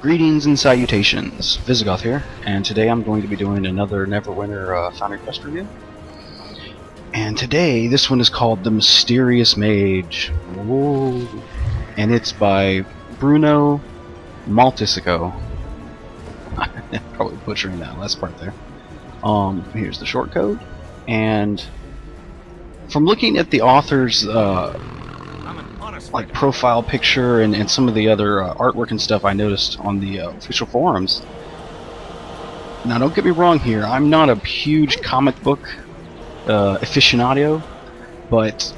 Greetings and salutations, Visigoth here, and today I'm going to be doing another Neverwinter Foundry Quest review. And today, this one is called The Mysterious Mage. Whoa. And it's by brunomaltasisko. Probably butchering that last part there. Here's the short code, and from looking at the author's like profile picture and some of the other artwork and stuff I noticed on the official forums. Now don't get me wrong here, I'm not a huge comic book aficionado, but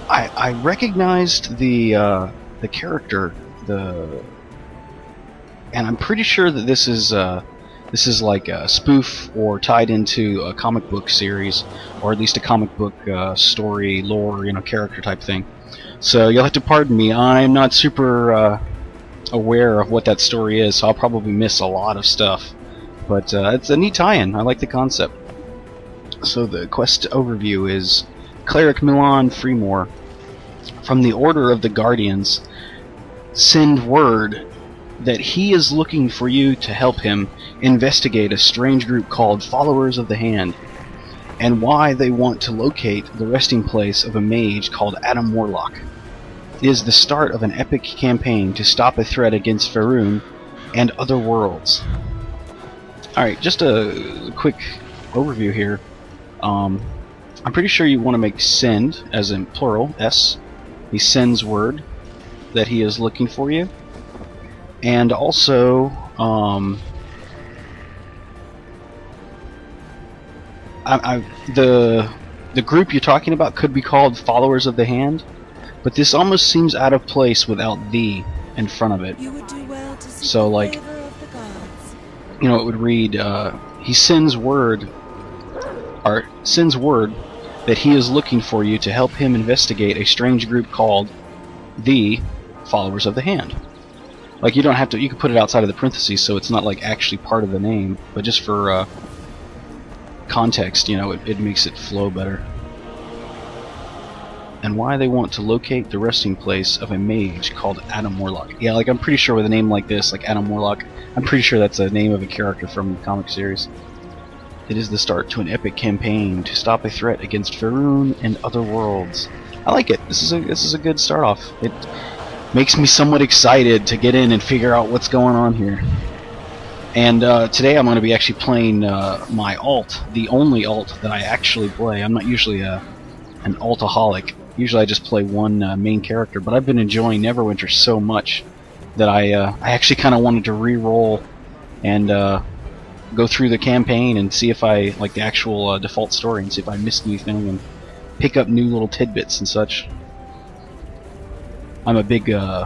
I recognized the character, and I'm pretty sure that this is like a spoof or tied into a comic book series, or at least a comic book story, lore, character type thing. So you'll have to pardon me, I'm not super aware of what that story is, so I'll probably miss a lot of stuff. But it's a neat tie-in, I like the concept. So the quest overview is: Cleric Milan Freemore, from the Order of the Guardians, send word that he is looking for you to help him investigate a strange group called Followers of the Hand, and why they want to locate the resting place of a mage called Adam Warlock. It is the start of an epic campaign to stop a threat against Faerun and other worlds. Alright, just a quick overview here. I'm pretty sure you want to make send, as in plural, S. He sends word that he is looking for you. And also, the group you're talking about could be called Followers of the Hand, but this almost seems out of place without "the" in front of it. So, like, it would read, he sends word that he is looking for you to help him investigate a strange group called the Followers of the Hand. Like, you don't have to, you can put it outside of the parentheses so it's not like actually part of the name, but just for context, it makes it flow better. And why they want to locate the resting place of a mage called Adam Warlock. Yeah, like, I'm pretty sure with a name like this, like Adam Warlock, I'm pretty sure that's a name of a character from the comic series. It is the start to an epic campaign to stop a threat against Faerun and other worlds. I like it. This is a good start off. It makes me somewhat excited to get in and figure out what's going on here. And today I'm going to be actually playing my alt, the only alt that I actually play. I'm not usually an altaholic. Usually I just play one main character, but I've been enjoying Neverwinter so much that I actually kind of wanted to re-roll and go through the campaign and see if I like the actual default story and see if I missed anything and pick up new little tidbits and such. I'm a big, I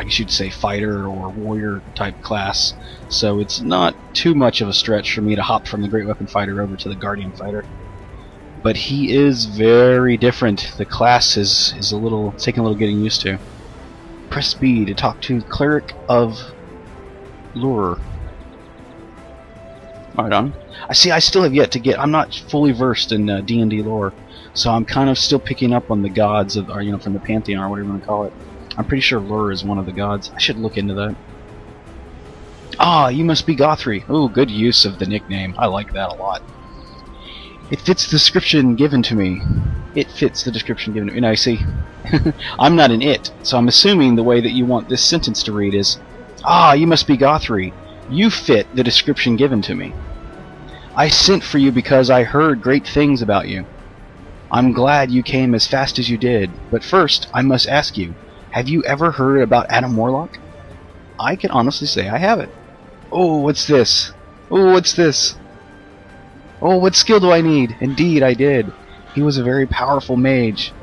guess you'd say, fighter or warrior type class, so it's not too much of a stretch for me to hop from the Great Weapon Fighter over to the Guardian Fighter. But he is very different. The class is taking a little getting used to. Press B to talk to Cleric of Lure. Alright on. I still have yet to get, I'm not fully versed in D&D lore, so I'm kind of still picking up on the gods of, or, from the Pantheon or whatever you want to call it. I'm pretty sure Lure is one of the gods. I should look into that. Ah, you must be Gothry. Oh, good use of the nickname. I like that a lot. It fits the description given to me. It fits the description given to me. Now, you see, I'm not an it, so I'm assuming the way that you want this sentence to read is, ah, you must be Gothry. You fit the description given to me. I sent for you because I heard great things about you. I'm glad you came as fast as you did, but first, I must ask you, have you ever heard about Adam Warlock? I can honestly say I haven't. Oh, what's this? Oh, what's this? Oh, what skill do I need? Indeed, I did. He was a very powerful mage.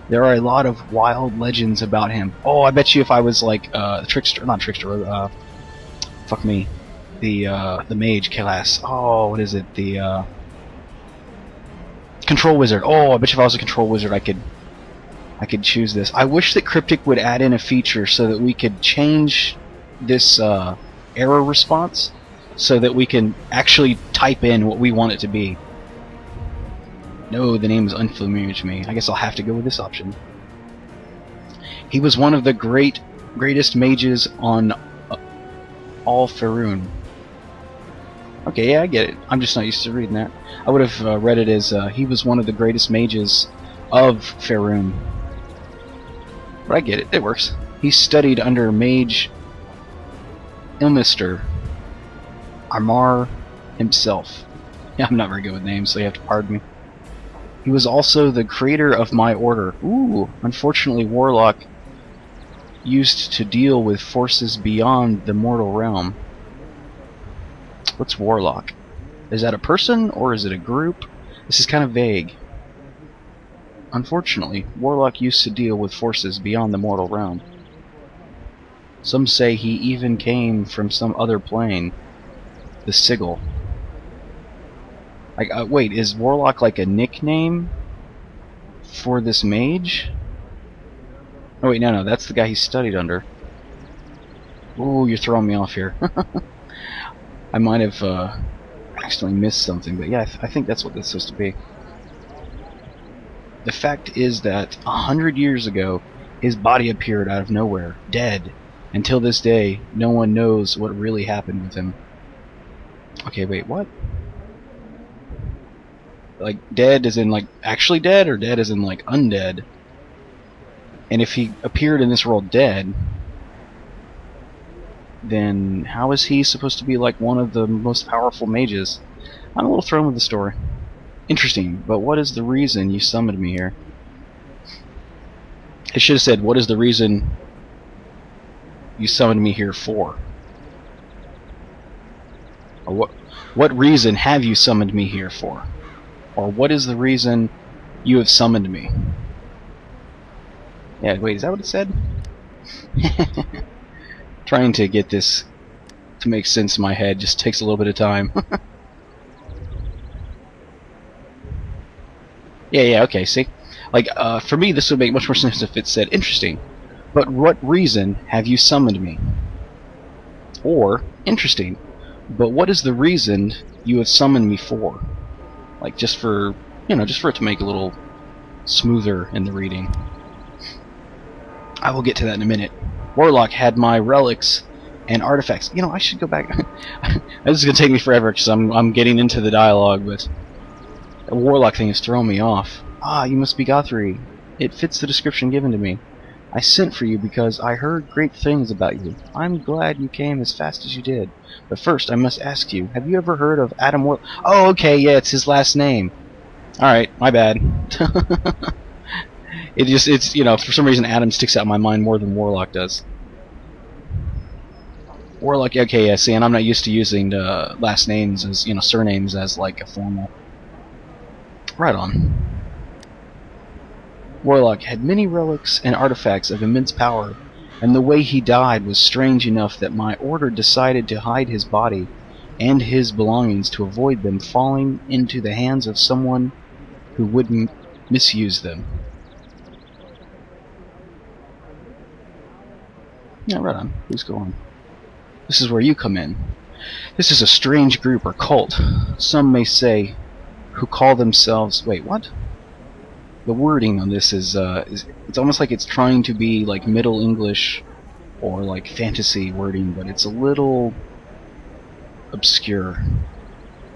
There are a lot of wild legends about him. Oh, I bet you if I was like fuck me. The mage class. Oh, what is it? The control wizard. Oh, I bet you if I was a control wizard I could choose this. I wish that Cryptic would add in a feature so that we could change this error response so that we can actually type in what we want it to be. No, the name is unfamiliar to me. I guess I'll have to go with this option. He was one of the greatest mages on all Faerun. Okay, yeah, I get it. I'm just not used to reading that. I would have read it as he was one of the greatest mages of Faerun. But I get it. It works. He studied under Mage Ilmister Armar himself. Yeah, I'm not very good with names, so you have to pardon me. He was also the creator of my order. Ooh, unfortunately, Warlock used to deal with forces beyond the mortal realm. What's Warlock? Is that a person or is it a group? This is kind of vague. Unfortunately, Warlock used to deal with forces beyond the mortal realm. Some say he even came from some other plane. The Sigil. Wait, is Warlock like a nickname for this mage? Oh wait, no, that's the guy he studied under. Ooh, you're throwing me off here. I might have accidentally missed something, but yeah, I think that's what this is supposed to be. The fact is that 100 years ago, his body appeared out of nowhere, dead. Until this day, no one knows what really happened with him. Okay, wait, what? Like, dead as in, like, actually dead, or dead as in, like, undead? And if he appeared in this world dead, then how is he supposed to be, like, one of the most powerful mages? I'm a little thrown with the story. Interesting, but what is the reason you summoned me here? It should have said, what is the reason you summoned me here for? Or what reason have you summoned me here for? Or what is the reason you have summoned me? Yeah, wait, is that what it said? Trying to get this to make sense in my head just takes a little bit of time. Yeah, okay, see? Like, for me, this would make much more sense if it said, interesting, but what reason have you summoned me? Or, interesting, but what is the reason you have summoned me for? Like, just for, just for it to make it a little smoother in the reading. I will get to that in a minute. Warlock had my relics and artifacts. I should go back. This is going to take me forever because I'm getting into the dialogue, but the Warlock thing is throwing me off. Ah, you must be Guthrie. It fits the description given to me. I sent for you because I heard great things about you. I'm glad you came as fast as you did. But first, I must ask you, have you ever heard of Adam Warlock? Oh, okay, yeah, it's his last name. Alright, my bad. It's for some reason Adam sticks out in my mind more than Warlock does. Warlock, okay, yeah, see, and I'm not used to using last names as, surnames as, like, a formal. Right on. Warlock had many relics and artifacts of immense power, and the way he died was strange enough that my order decided to hide his body and his belongings to avoid them falling into the hands of someone who wouldn't misuse them. Yeah, right on. Please go on. This is where you come in. This is a strange group or cult, some may say, who call themselves... Wait, what? The wording on this is it's almost like it's trying to be like Middle English or like fantasy wording, but it's a little obscure.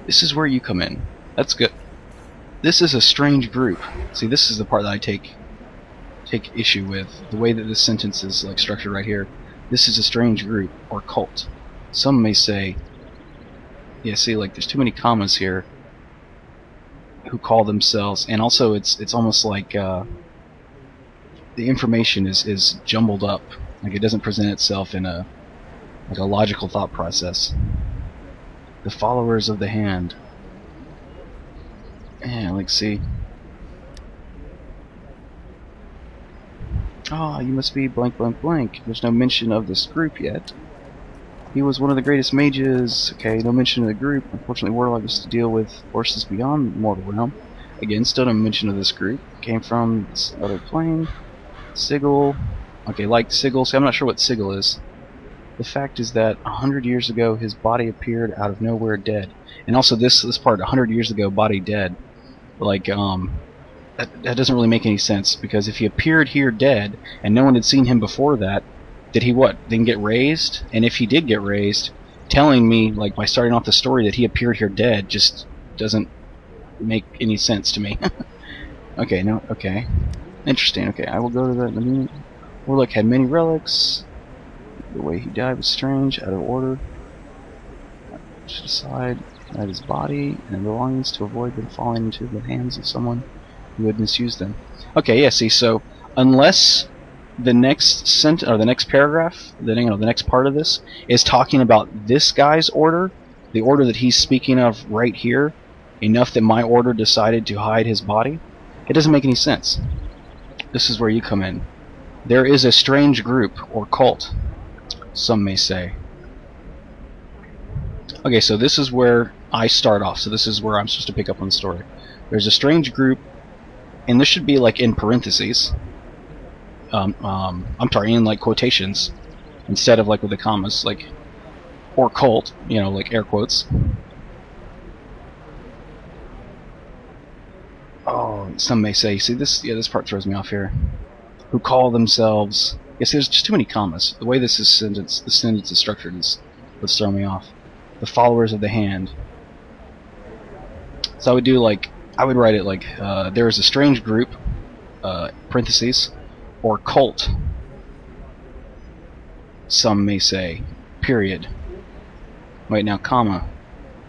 This is where you come in. That's good. This is a strange group. See, this is the part that I take issue with. The way that this sentence is like structured right here. This is a strange group or cult. Some may say, yeah, see, like there's too many commas here. Who call themselves, and also it's almost like the information is jumbled up, like it doesn't present itself in a logical thought process. The followers of the hand. Yeah, like see. Ah, you must be blank blank blank. There's no mention of this group yet. He was one of the greatest mages. Okay, no mention of the group. Unfortunately, Warlock used to deal with forces beyond the mortal realm. Again, still no mention of this group. Came from this other plane. Sigil. Okay, like Sigil. See, I'm not sure what Sigil is. The fact is that 100 years ago, his body appeared out of nowhere dead. And also this part, 100 years ago, body dead. Like, that doesn't really make any sense, because if he appeared here dead, and no one had seen him before that, Did he what? Then get raised? And if he did get raised, telling me, like, by starting off the story that he appeared here dead just doesn't make any sense to me. Okay, no, okay. Interesting, okay, I will go to the Warlock had many relics. The way he died was strange, out of order. Should decide at his body and belongings to avoid them falling into the hands of someone who had misused them. Okay, yeah, see, so unless the next the next paragraph, the next part of this is talking about this guy's order, the order that he's speaking of right here, enough that my order decided to hide his body, it doesn't make any sense. This is where you come in. There is a strange group, or cult, some may say. Okay, so this is where I start off, so this is where I'm supposed to pick up on the story. There's a strange group, and this should be like in parentheses. I'm sorry, in like quotations, instead of like with the commas, like, or cult, you know, like air quotes. Oh, some may say, see this, yeah, this part throws me off here. Who call themselves, yes, there's just too many commas. The way the sentence is structured is what's throwing me off. The followers of the hand. So I would do like, I would write it like, there is a strange group, parentheses, or cult, some may say, period. Wait, now, comma,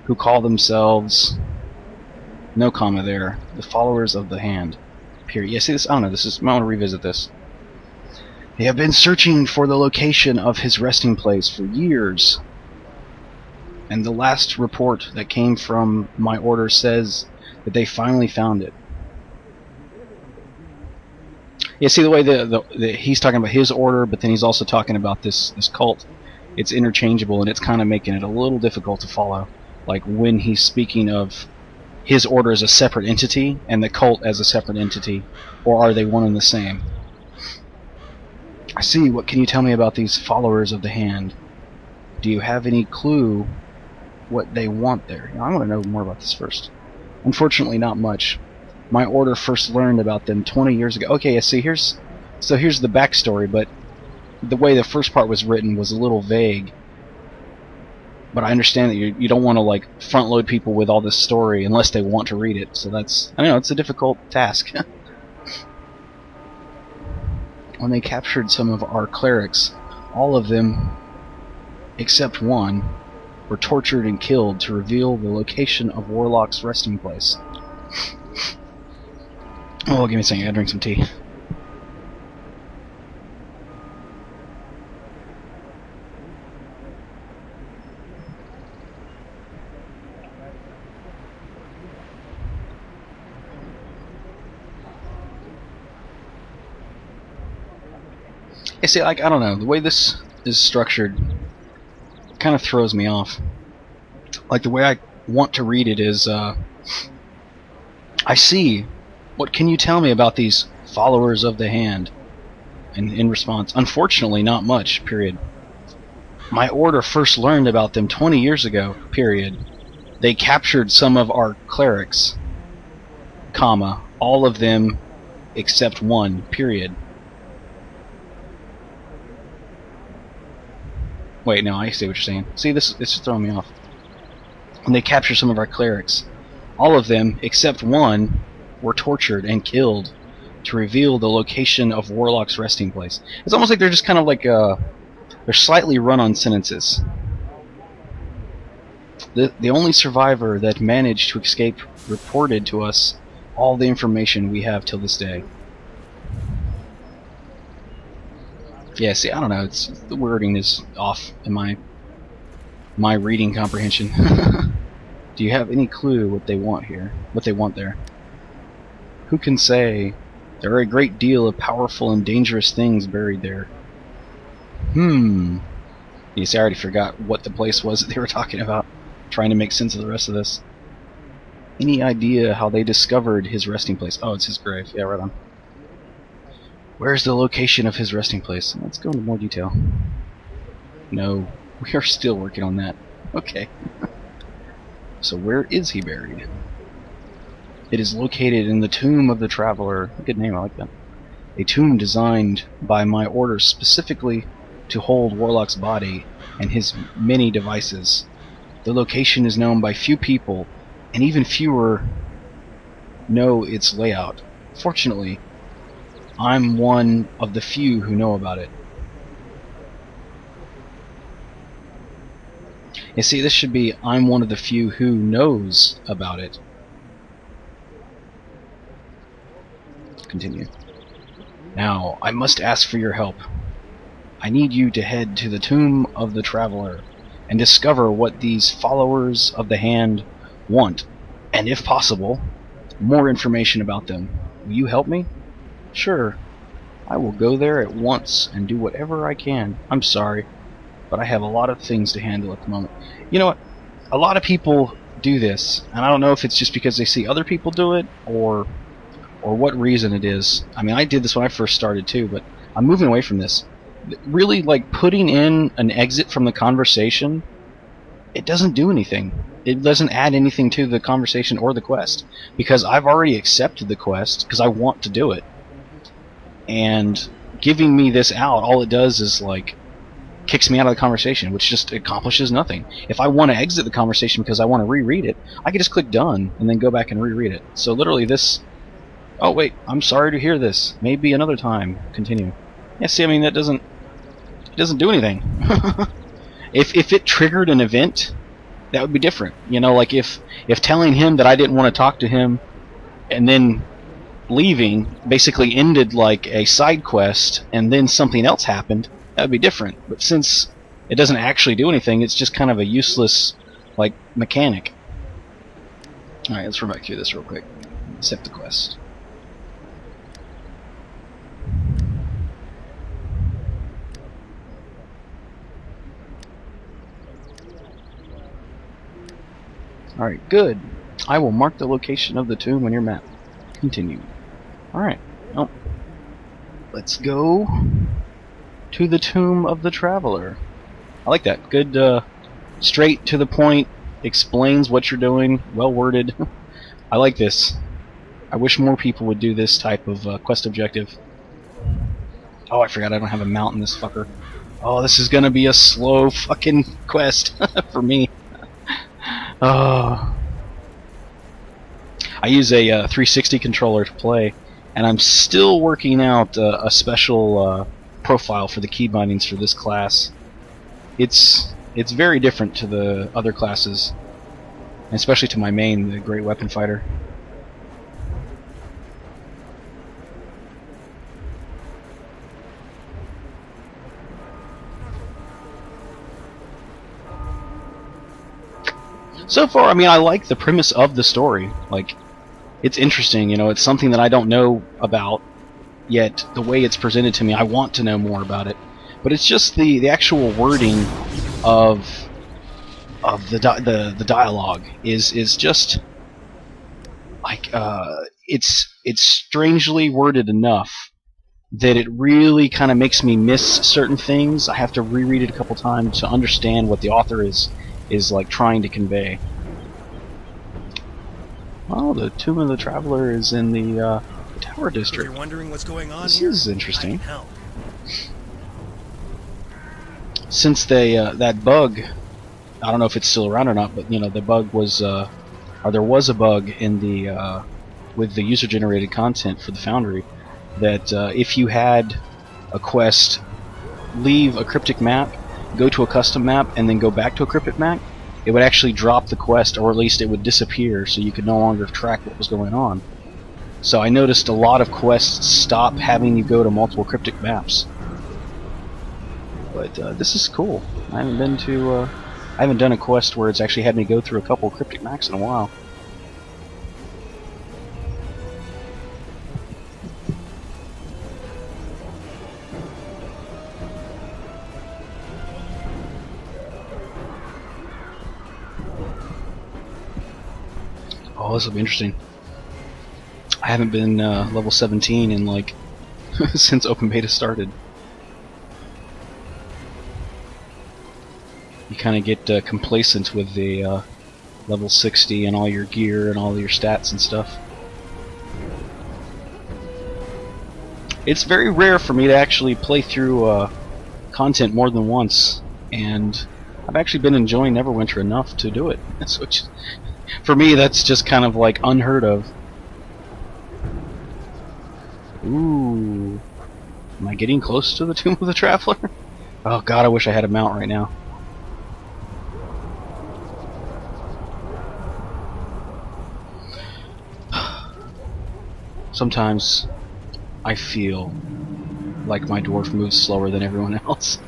who call themselves, no comma there, the followers of the hand, period. Yeah, see this, I don't know, this is, I want to revisit this. They have been searching for the location of his resting place for years, and the last report that came from my order says that they finally found it. Yeah, see the way he's talking about his order, but then he's also talking about this cult. It's interchangeable, and it's kind of making it a little difficult to follow. Like when he's speaking of his order as a separate entity and the cult as a separate entity, or are they one and the same? I see. What can you tell me about these followers of the hand? Do you have any clue what they want there? I want to know more about this first. Unfortunately, not much. My order first learned about them 20 years ago. Okay, yeah, see, here's the backstory, but the way the first part was written was a little vague. But I understand that you don't want to like front load people with all this story unless they want to read it. So that's, I don't know, it's a difficult task. When they captured some of our clerics, all of them, except one, were tortured and killed to reveal the location of Warlock's resting place. Oh, give me a second, I gotta drink some tea. I see, like, I don't know, the way this is structured kind of throws me off. Like, the way I want to read it is, I see. What can you tell me about these followers of the hand? And in response, unfortunately, not much, period. My order first learned about them 20 years ago, period. They captured some of our clerics, comma, all of them except one, period. Wait, no, I see what you're saying. See, this is throwing me off. And they captured some of our clerics. All of them, except one, were tortured and killed to reveal the location of Warlock's resting place. It's almost like they're just kind of like, they're slightly run-on sentences. The only survivor that managed to escape reported to us all the information we have till this day. Yeah, see, I don't know, the wording is off in my reading comprehension. Do you have any clue what they want here? What they want there? Who can say? There are a great deal of powerful and dangerous things buried there. You see, I already forgot what the place was that they were talking about. Trying to make sense of the rest of this. Any idea how they discovered his resting place? Oh, it's his grave. Yeah, right on. Where's the location of his resting place? Let's go into more detail. No, we are still working on that. Okay. So where is he buried? It is located in the Tomb of the Traveler. Good name, I like that. A tomb designed by my order specifically to hold Warlock's body and his many devices. The location is known by few people, and even fewer know its layout. Fortunately, I'm one of the few who know about it. You see, this should be, I'm one of the few who knows about it. Continue. Now, I must ask for your help. I need you to head to the Tomb of the Traveler and discover what these followers of the Hand want, and if possible, more information about them. Will you help me? Sure. I will go there at once and do whatever I can. I'm sorry, but I have a lot of things to handle at the moment. You know what? A lot of people do this, and I don't know if it's just because they see other people do it, or what reason it is. I mean, I did this when I first started too, but I'm moving away from this. Really, like, putting in an exit from the conversation, it doesn't do anything. It doesn't add anything to the conversation or the quest, because I've already accepted the quest because I want to do it. And giving me this out, all it does is, like, kicks me out of the conversation, which just accomplishes nothing. If I want to exit the conversation because I want to reread it, I can just click done and then go back and reread it. So literally this... Oh wait, I'm sorry to hear this. Maybe another time. Continue. Yeah, see, I mean, it doesn't do anything. If it triggered an event, that would be different. You know, like if telling him that I didn't want to talk to him and then leaving basically ended like a side quest and then something else happened, that would be different. But since it doesn't actually do anything, it's just kind of a useless, like, mechanic. Alright, let's run back through this real quick. Accept the quest. Alright, good. I will mark the location of the tomb on your map. Continue. Alright. Oh. Let's go to the Tomb of the Traveler. I like that. Good, straight to the point, explains what you're doing, well worded. I like this. I wish more people would do this type of quest objective. Oh, I forgot I don't have a mount in this fucker. Oh, this is gonna be a slow fucking quest for me. I use a 360 controller to play, and I'm still working out a special profile for the key bindings for this class. It's very different to the other classes, and especially to my main, the Great Weapon Fighter. So far, I mean, I like the premise of the story. Like, it's interesting, you know, it's something that I don't know about, yet the way it's presented to me, I want to know more about it. But it's just the actual wording of the dialogue is just like it's strangely worded enough that it really kind of makes me miss certain things. I have to reread it a couple times to understand what the author is like trying to convey. Well, the Tomb of the Traveler is in the Tower District. If you're wondering what's going on This here, is interesting. I can help. Since they that bug, I don't know if it's still around or not, but you know, the bug was or there was a bug in the with the user-generated content for the Foundry that if you had a quest, leave a cryptic map, go to a custom map, and then go back to a cryptic map, it would actually drop the quest, or at least it would disappear, so you could no longer track what was going on. So I noticed a lot of quests stop having you go to multiple cryptic maps. But this is cool. I haven't been to I haven't done a quest where it's actually had me go through a couple cryptic maps in a while. Oh, this will be interesting. I haven't been level 17 in like since open beta started. You kind of get complacent with the level 60 and all your gear and all your stats and stuff. It's very rare for me to actually play through content more than once, and I've actually been enjoying Neverwinter enough to do it. Which, for me, that's just kind of like unheard of. Ooh. Am I getting close to the Tomb of the Traveler? Oh god, I wish I had a mount right now. Sometimes I feel like my dwarf moves slower than everyone else.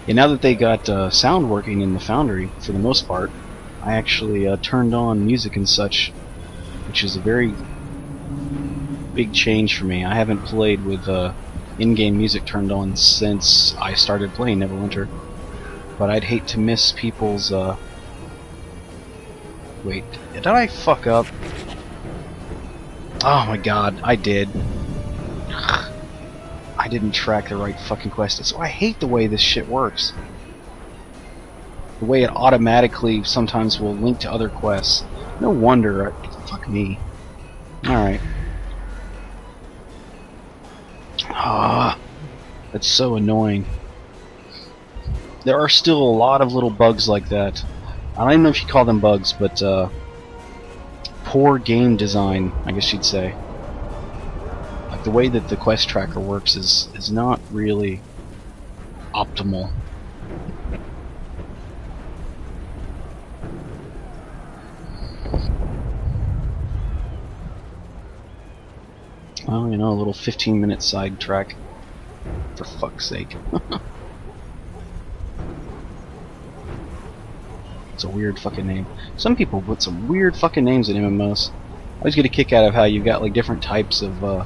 Yeah, now that they got sound working in the Foundry, for the most part, I actually turned on music and such, which is a very big change for me. I haven't played with in-game music turned on since I started playing Neverwinter, but I'd hate to miss people's... Wait, did I fuck up? Oh my god, I did. I didn't track the right fucking quest. So I hate the way this shit works. The way it automatically sometimes will link to other quests. No wonder. Fuck me. Alright. Ah, that's so annoying. There are still a lot of little bugs like that. I don't even know if you call them bugs, but poor game design, I guess you'd say. Like the way that the quest tracker works is not really optimal. Well, you know, a little 15-minute sidetrack. For fuck's sake. It's a weird fucking name. Some people put some weird fucking names in MMOs. I always get a kick out of how you've got like different types of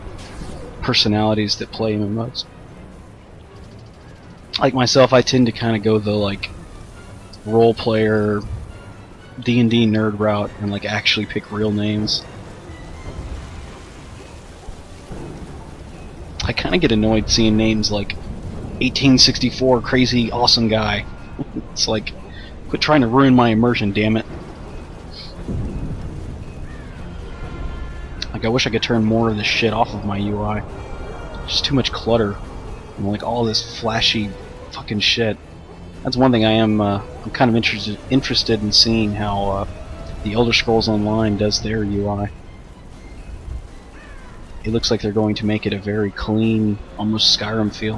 personalities that play MMOs. Like myself, I tend to kind of go the like role player, D&D nerd route and like actually pick real names. I kind of get annoyed seeing names like 1864 crazy awesome guy. It's like, quit trying to ruin my immersion, damn it. Like I wish I could turn more of this shit off of my UI. Just too much clutter and like all this flashy fucking shit. That's one thing I am I'm kind of interested in seeing how the Elder Scrolls Online does their UI. It looks like they're going to make it a very clean, almost Skyrim feel,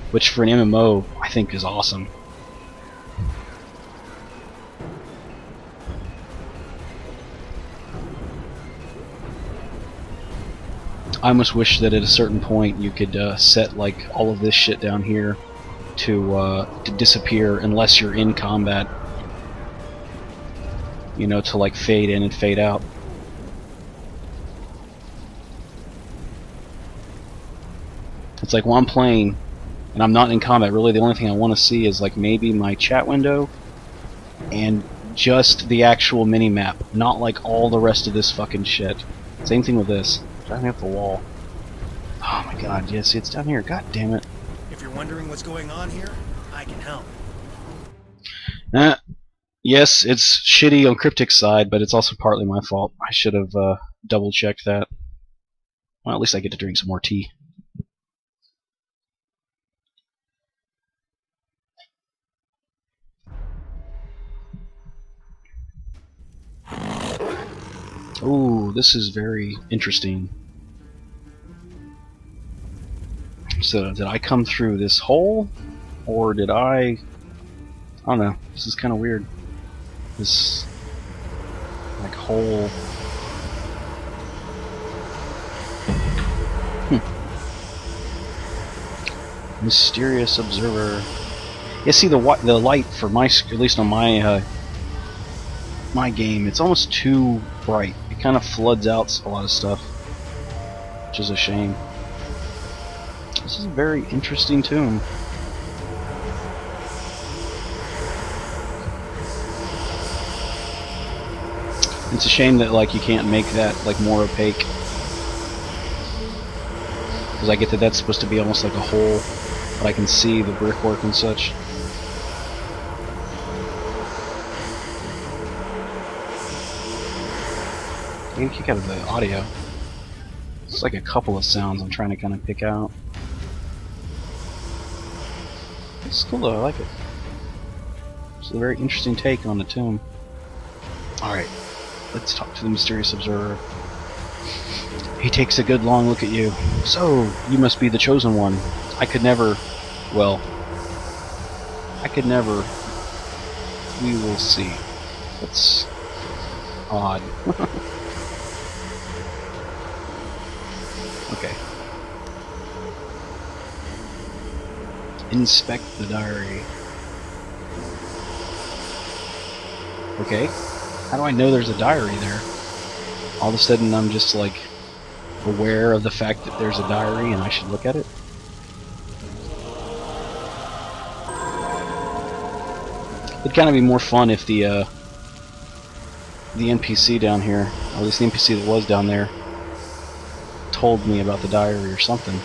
which for an MMO I think is awesome. I almost wish that at a certain point you could set like all of this shit down here to disappear unless you're in combat. You know, to like fade in and fade out. It's like while I'm playing and I'm not in combat, really the only thing I want to see is like maybe my chat window and just the actual mini-map, not like all the rest of this fucking shit. Same thing with this. Driving up the wall. Oh my god, yes, it's down here. God damn it. If you're wondering what's going on here, I can help. Yes, it's shitty on Cryptic's side, but it's also partly my fault. I should have double-checked that. Well, at least I get to drink some more tea. Ooh, this is very interesting. So, did I come through this hole? Or did I don't know. This is kind of weird. This, like, hole... Mysterious Observer. Yeah, see, the light for my, at least on my my game, it's almost too bright. It kind of floods out a lot of stuff, which is a shame. This is a very interesting tomb. It's a shame that like you can't make that like more opaque, because I get that that's supposed to be almost like a hole, but I can see the brickwork and such. Getting a kick out of the audio. It's like a couple of sounds I'm trying to kind of pick out. It's cool though, I like it. It's a very interesting take on the tomb. Alright, let's talk to the mysterious observer. He takes a good long look at you. So, you must be the chosen one. I could never... Well... I could never... We will see. That's... odd. Okay. Inspect the diary. Okay. How do I know there's a diary there? All of a sudden I'm just like aware of the fact that there's a diary and I should look at it? It'd kind of be more fun if the NPC down here, or at least the NPC that was down there, told me about the diary or something.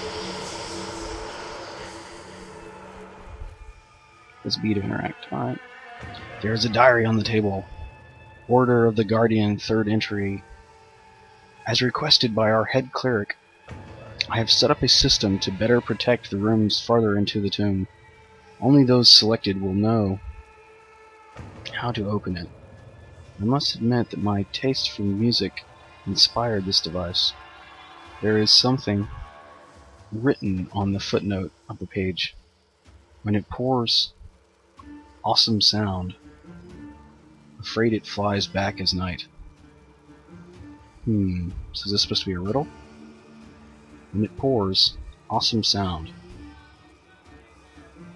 This B to interact. Alright. There's a diary on the table. Order of the Guardian, 3rd entry. As requested by our head cleric, I have set up a system to better protect the rooms farther into the tomb. Only those selected will know how to open it. I must admit that my taste for music inspired this device. There is something written on the footnote of the page. When it pours, awesome sound. Afraid it flies back as night. So is this supposed to be a riddle? When it pours, awesome sound.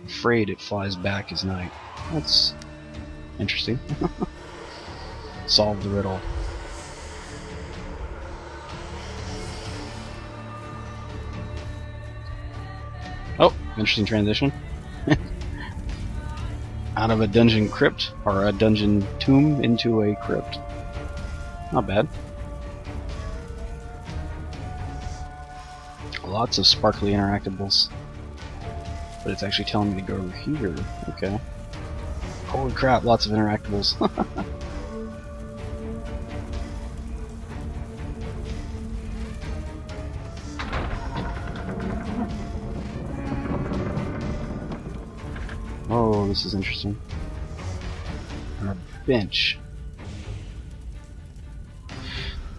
Afraid it flies back as night. That's interesting. Solve the riddle. Oh, interesting transition. Out of a dungeon crypt, or a dungeon tomb into a crypt. Not bad. Lots of sparkly interactables. But it's actually telling me to go over here. Okay. Holy crap, lots of interactables. Oh, this is interesting. A bench.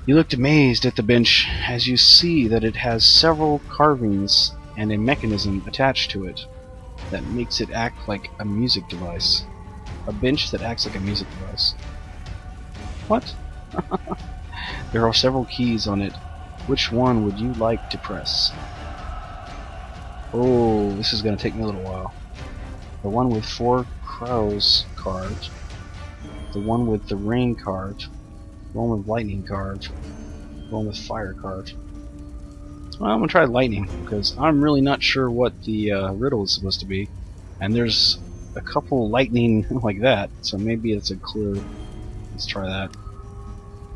You looked amazed at the bench as you see that it has several carvings and a mechanism attached to it that makes it act like a music device. A bench that acts like a music device. What? There are several keys on it. Which one would you like to press? Oh, this is going to take me a little while. The one with 4 crows carved. The one with the rain carved. The one with lightning carved. The one with fire carved. Well, I'm going to try lightning, because I'm really not sure what the riddle is supposed to be. And there's a couple lightning like that, so maybe it's a clue. Let's try that.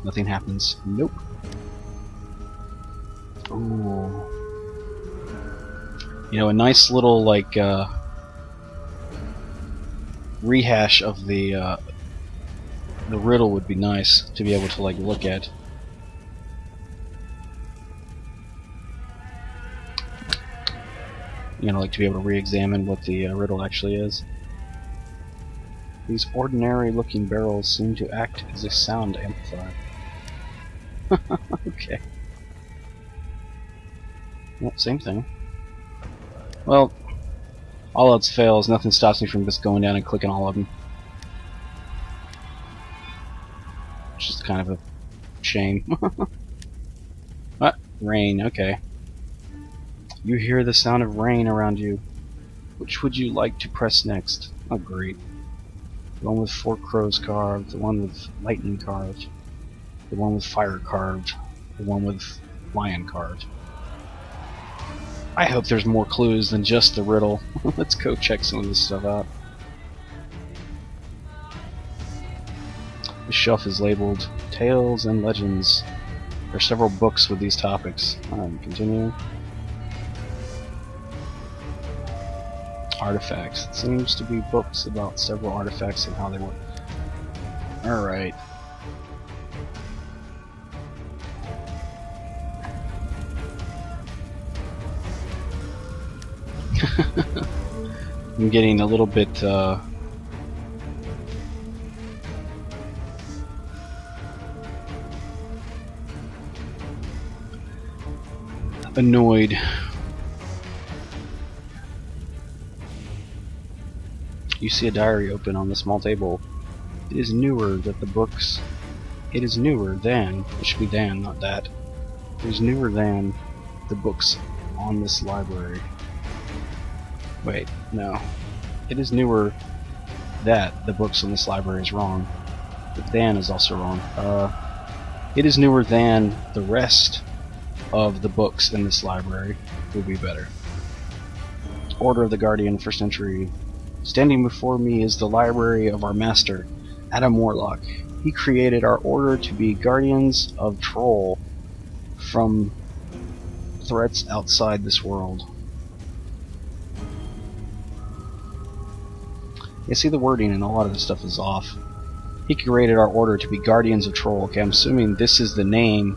Nothing happens. Nope. Ooh. You know, a nice little, like, rehash of the riddle would be nice to be able to, like, look at. You know, like to be able to re-examine what the riddle actually is. These ordinary-looking barrels seem to act as a sound amplifier. Okay. Yep, same thing. Well, all else fails, nothing stops me from just going down and clicking all of them. Which is kind of a shame. What? Rain, okay. You hear the sound of rain around you. Which would you like to press next? Oh, great. The one with 4 crows carved, the one with lightning carved, the one with fire carved, the one with lion carved. I hope there's more clues than just the riddle. Let's go check some of this stuff out. The shelf is labeled Tales and Legends. There are several books with these topics. Continue. Artifacts. It seems to be books about several artifacts and how they work. Alright. I'm getting a little bit annoyed. You see a diary open on the small table. It is newer than the books. It is newer than. It should be than, not that. It is newer than the books on this library. Wait, no. It is newer that the books on this library is wrong. The than is also wrong. It is newer than the rest of the books in this library will be better. Order of the Guardian, first entry. Standing before me is the library of our master, Adam Warlock. He created our order to be guardians of Troll from threats outside this world. You see, the wording and a lot of this stuff is off. He created our order to be guardians of Troll. Okay, I'm assuming this is the name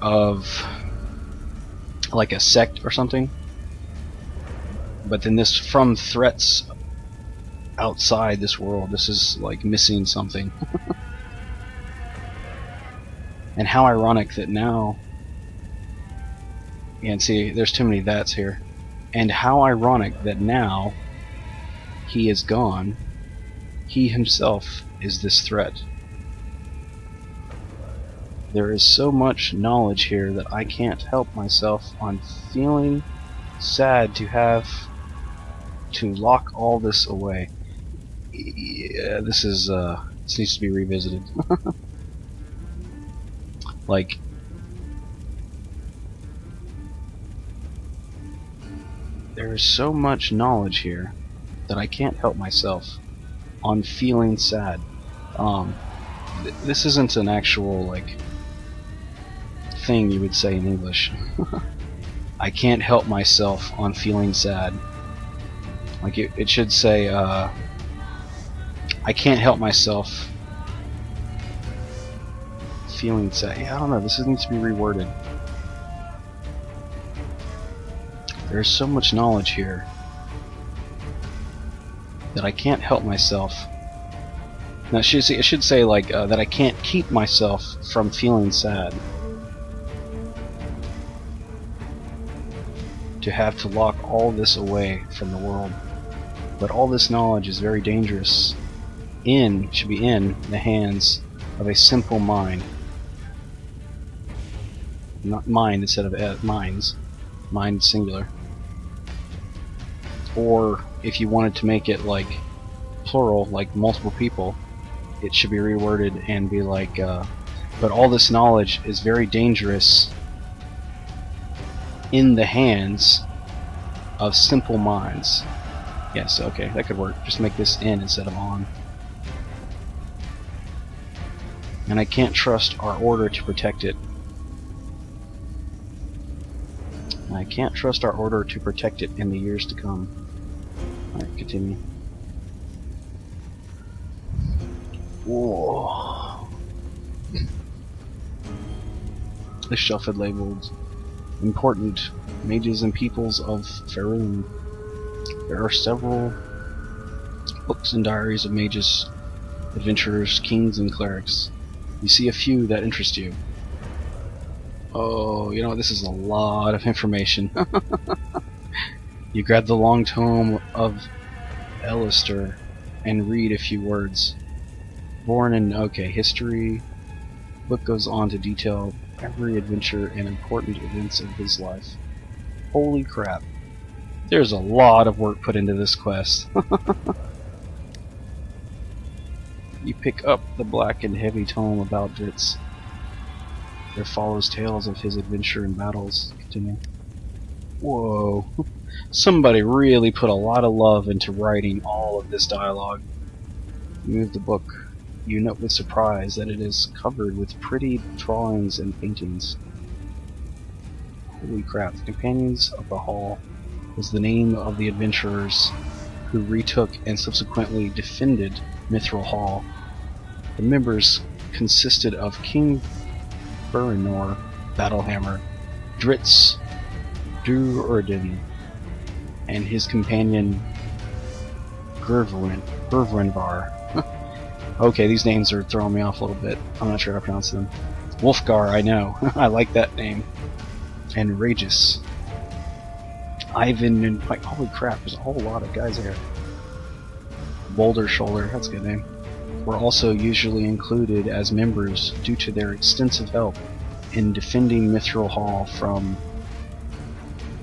of like a sect or something. But then this from threats outside this world. This is like missing something. And how ironic that now... Yeah, and see, there's too many that's here. And how ironic that now he is gone. He himself is this threat. There is so much knowledge here that I can't help myself on feeling sad to have to lock all this away. Yeah, this needs to be revisited. Like, there is so much knowledge here that I can't help myself on feeling sad. This isn't an actual, like, thing you would say in English. I can't help myself on feeling sad. Like, it should say, I can't help myself feeling sad. Yeah, I don't know, this needs to be reworded. There's so much knowledge here that I can't help myself. Now, it should say like that I can't keep myself from feeling sad. To have to lock all this away from the world. But all this knowledge is very dangerous. Should be in the hands of a simple mind. Not mind instead of minds. Mind singular. Or if you wanted to make it like plural, like multiple people, it should be reworded and be like, but all this knowledge is very dangerous in the hands of simple minds. Yes, okay, that could work. Just make this in instead of on. And I can't trust our order to protect it. I can't trust our order to protect it in the years to come. Alright, continue. Whoa. This shelf had labeled important mages and peoples of Faerun. There are several books and diaries of mages, adventurers, kings, and clerics. You see a few that interest you. Oh, you know, this is a lot of information. You grab the long tome of Elister and read a few words. Born in, okay, history. Book goes on to detail every adventure and important events of his life. Holy crap. There's a lot of work put into this quest. You pick up the black and heavy tome about Dritz. There follows tales of his adventure and battles. Continue. Whoa. Somebody really put a lot of love into writing all of this dialogue. You move the book. You note with surprise that it is covered with pretty drawings and paintings. Holy crap. The Companions of the Hall was the name of the adventurers who retook and subsequently defended Mithril Hall. The members consisted of King Burinor, Battlehammer, Dritz, Dururdin, and his companion Gervrinvar. Okay, these names are throwing me off a little bit. I'm not sure how to pronounce them. Wolfgar, I know. I like that name. And Regis. Ivan and... holy crap, there's a whole lot of guys here. Boulder Shoulder, that's a good name. Were also usually included as members due to their extensive help in defending Mithril Hall from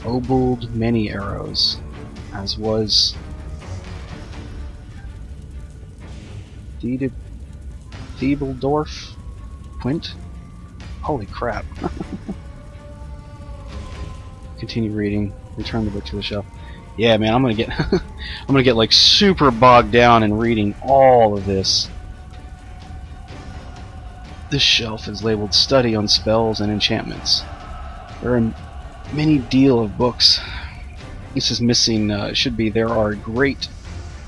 Obald Many Arrows, as was Thiebeldorf Quint. Holy crap. Continue reading. Return the book to the shelf. Yeah, man, I'm gonna get I'm gonna get like super bogged down in reading all of this. This shelf is labeled Study on Spells and Enchantments. There are many deal of books. This is missing. Should be there are a great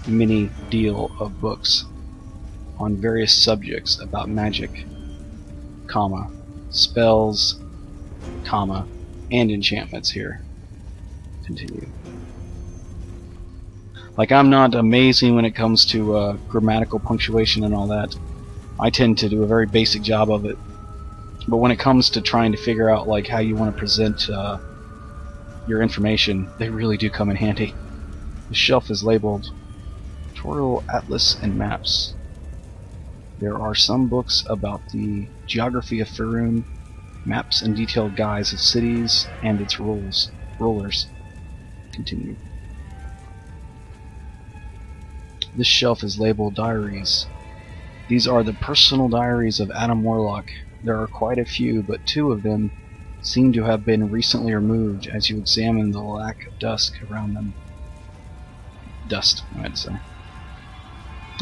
many deal of books on various subjects about magic, comma, spells, comma, and enchantments here. Continue. Like, I'm not amazing when it comes to grammatical punctuation and all that. I tend to do a very basic job of it. But when it comes to trying to figure out like how you want to present your information, they really do come in handy. The shelf is labeled Tutorial Atlas and Maps. There are some books about the geography of Faerun, maps and detailed guides of cities and its rulers. Continue. This shelf is labeled Diaries. These are the personal diaries of Adam Warlock. There are quite a few, but 2 of them seem to have been recently removed as you examine the lack of dust around them. Dust, I'd say.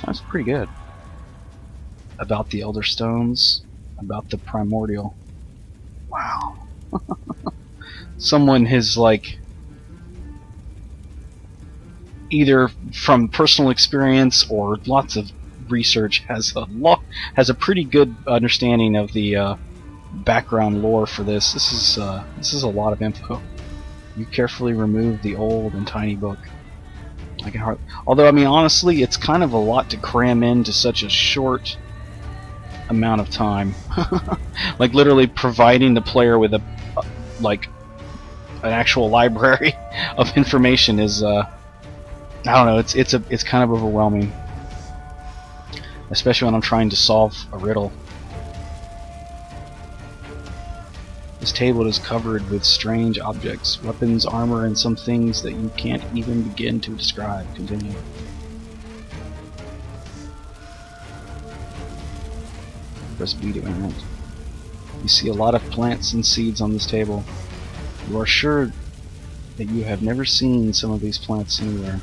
That's pretty good. About the Elder Stones, about the Primordial. Wow. Someone has, like, either from personal experience or lots of research has a pretty good understanding of the background lore for this. This is a lot of info. You carefully remove the old and tiny book. I can hardly, although I mean honestly, it's kind of a lot to cram into such a short amount of time. Like literally providing the player with a like an actual library of information is I don't know, it's kind of overwhelming. Especially when I'm trying to solve a riddle. This table is covered with strange objects, weapons, armor, and some things that you can't even begin to describe. Continue. Press B to enter. You see a lot of plants and seeds on this table. You are sure that you have never seen some of these plants anywhere.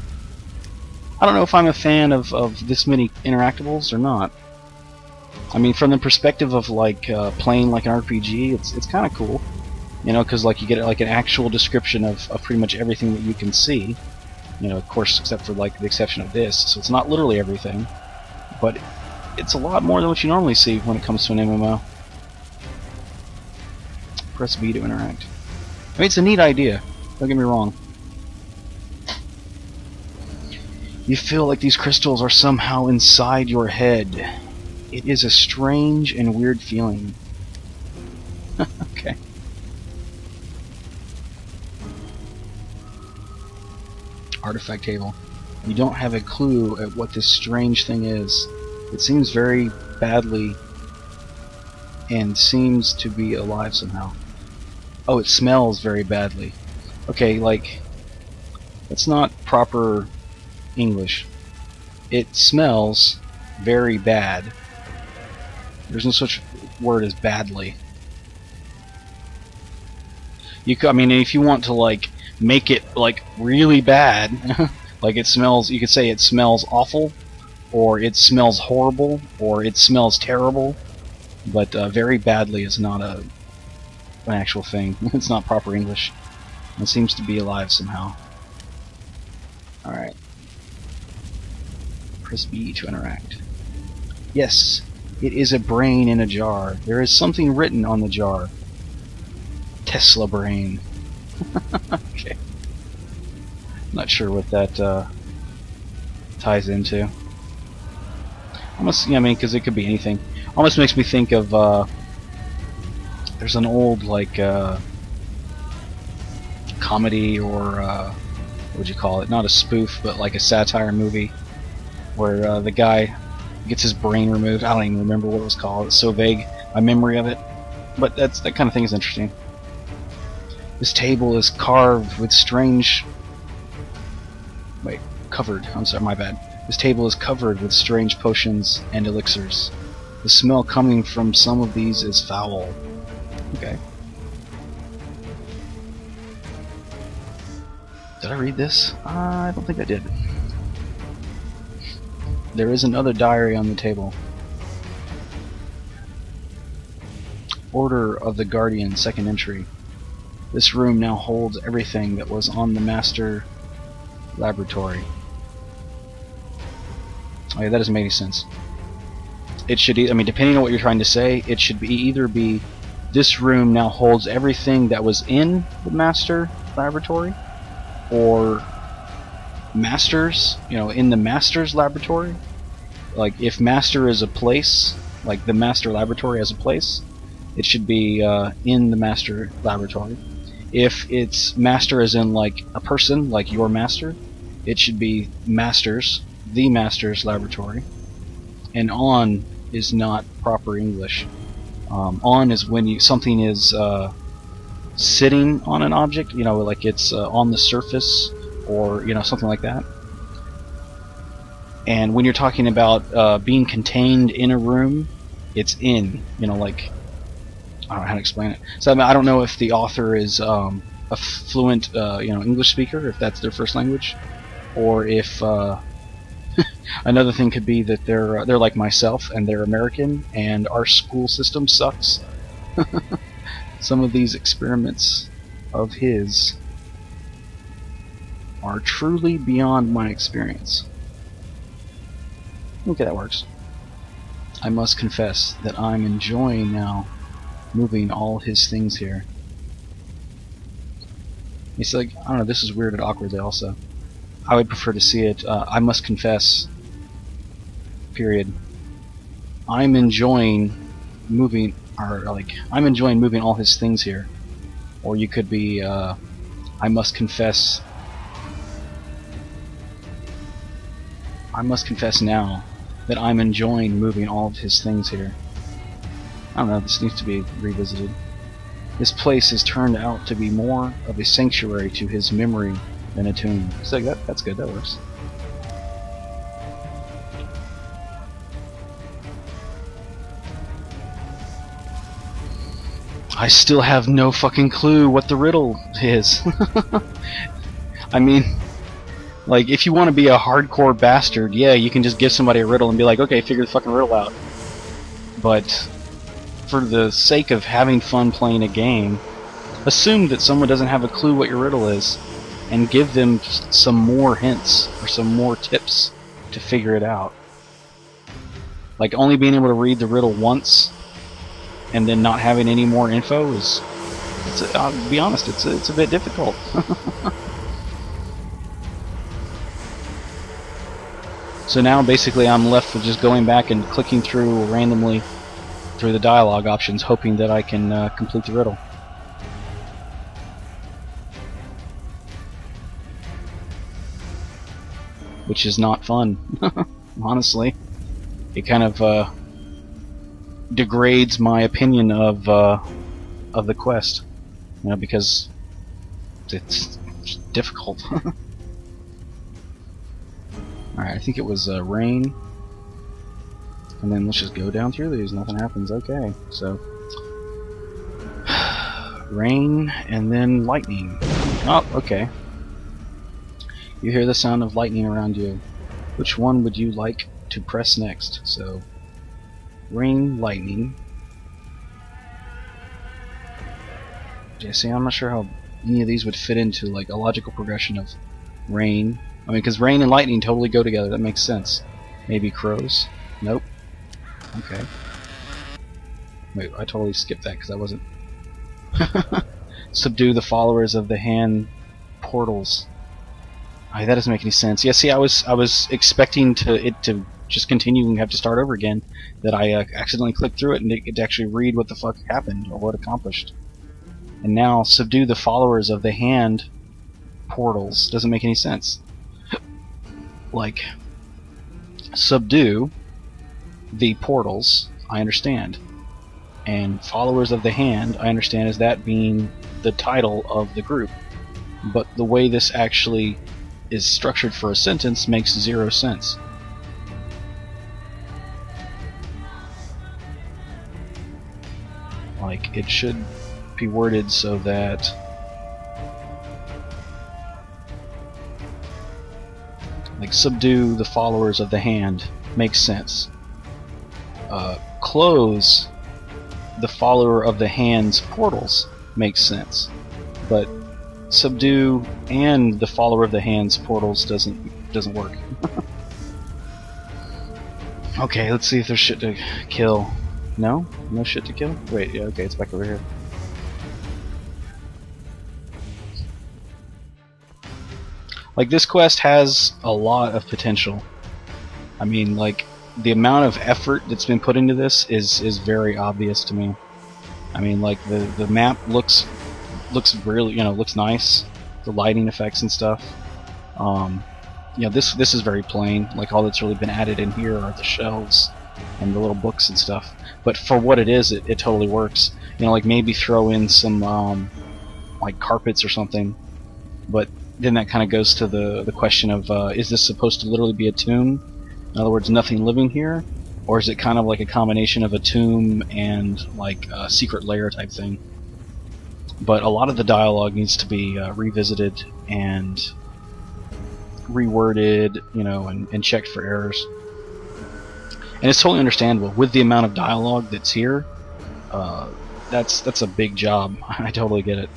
I don't know if I'm a fan of this many interactables or not. I mean, from the perspective of like playing like an RPG, it's kind of cool, you know, because like you get like an actual description of pretty much everything that you can see, you know, of course, except for like the exception of this. So it's not literally everything, but it's a lot more than what you normally see when it comes to an MMO. Press B to interact. I mean, it's a neat idea. Don't get me wrong. You feel like these crystals are somehow inside your head. It is a strange and weird feeling. Okay. Artifact table. You don't have a clue at what this strange thing is. It seems very badly and seems to be alive somehow. Oh, it smells very badly. Okay, like, that's not proper English. It smells very bad. There's no such word as badly. You could, I mean, if you want to like make it like really bad, like it smells, you could say it smells awful, or it smells horrible, or it smells terrible. But very badly is not an actual thing. It's not proper English. It seems to be alive somehow. Alright. Press B to interact. Yes, it is a brain in a jar. There is something written on the jar. Tesla brain. Okay. Not sure what that ties into. Almost, yeah, I mean, because it could be anything. Almost makes me think of there's an old like comedy or what would you call it? Not a spoof, but like a satire movie where the guy gets his brain removed. I don't even remember what it was called. It's so vague, my memory of it. But that kind of thing is interesting. This table is carved with strange... Wait, covered. I'm sorry, my bad. This table is covered with strange potions and elixirs. The smell coming from some of these is foul. Okay. Did I read this? I don't think I did. There is another diary on the table. Order of the Guardian, second entry. This room now holds everything that was on the master laboratory. Oh yeah, that doesn't make any sense. It should, I mean, depending on what you're trying to say, it should be either be this room now holds everything that was in the master laboratory, or masters, you know, in the master's laboratory. Like if master is a place, like the master laboratory as a place, it should be in the master laboratory. If it's master as in like a person, like your master, it should be masters, the master's laboratory. And on is not proper English. On is when something is sitting on an object, you know, like it's on the surface, or you know, something like that. And when you're talking about being contained in a room, it's in, you know, like, I don't know how to explain it. So I mean, I don't know if the author is a fluent, you know, English speaker, if that's their first language, or if another thing could be that they're like myself and they're American and our school system sucks. Some of these experiments of his are truly beyond my experience. Okay, that works. I must confess that I'm enjoying now moving all his things here. It's like, I don't know, this is weird and awkward also. I would prefer to see it, I must confess, period. I'm enjoying moving, or like, I'm enjoying moving all his things here. Or you could be, I must confess now that I'm enjoying moving all of his things here. I don't know, this needs to be revisited. This place has turned out to be more of a sanctuary to his memory than a tomb. So that's good, that works. I still have no fucking clue what the riddle is. I mean, like, if you want to be a hardcore bastard, yeah, you can just give somebody a riddle and be like, okay, figure the fucking riddle out. But for the sake of having fun playing a game, assume that someone doesn't have a clue what your riddle is, and give them some more hints or some more tips to figure it out. Like, only being able to read the riddle once and then not having any more info is, I'll be honest, it's a bit difficult. So now basically I'm left with just going back and clicking through randomly through the dialogue options, hoping that I can complete the riddle. Which is not fun, honestly. It kind of degrades my opinion of the quest, you know, because it's difficult. Alright, I think it was rain. And then let's just go down through these, nothing happens. Okay, so rain and then lightning. Oh, okay. You hear the sound of lightning around you. Which one would you like to press next? So rain, lightning. Yeah, see, I'm not sure how any of these would fit into like a logical progression of rain. I mean, because rain and lightning totally go together. That makes sense. Maybe crows? Nope. Okay. Wait, I totally skipped that because I wasn't... Subdue the followers of the hand portals. That doesn't make any sense. Yeah, see, I was expecting it to just continue and have to start over again. That I accidentally clicked through it and it actually read what the fuck happened or what accomplished. And now subdue the followers of the hand portals doesn't make any sense. Like, subdue the portals, I understand, and followers of the hand, I understand as that being the title of the group. But the way this actually is structured for a sentence makes zero sense. Like, it should be worded so that like subdue the followers of the hand makes sense. Close the follower of the hand's portals makes sense. But subdue and the follower of the hand's portals doesn't work. Okay, let's see if there's shit to kill. No? No shit to kill? Wait, yeah, okay, it's back over here. Like, this quest has a lot of potential. I mean, like, the amount of effort that's been put into this is very obvious to me. I mean, like, the map looks really, looks nice. The lighting effects and stuff. This is very plain. Like, all that's really been added in here are the shelves and the little books and stuff. But for what it is, it totally works. Like, maybe throw in some like carpets or something. But then that kind of goes to the question of, is this supposed to literally be a tomb? In other words, nothing living here? Or is it kind of like a combination of a tomb and like a secret lair type thing? But a lot of the dialogue needs to be revisited and reworded, and checked for errors. And it's totally understandable. With the amount of dialogue that's here, that's a big job. I totally get it.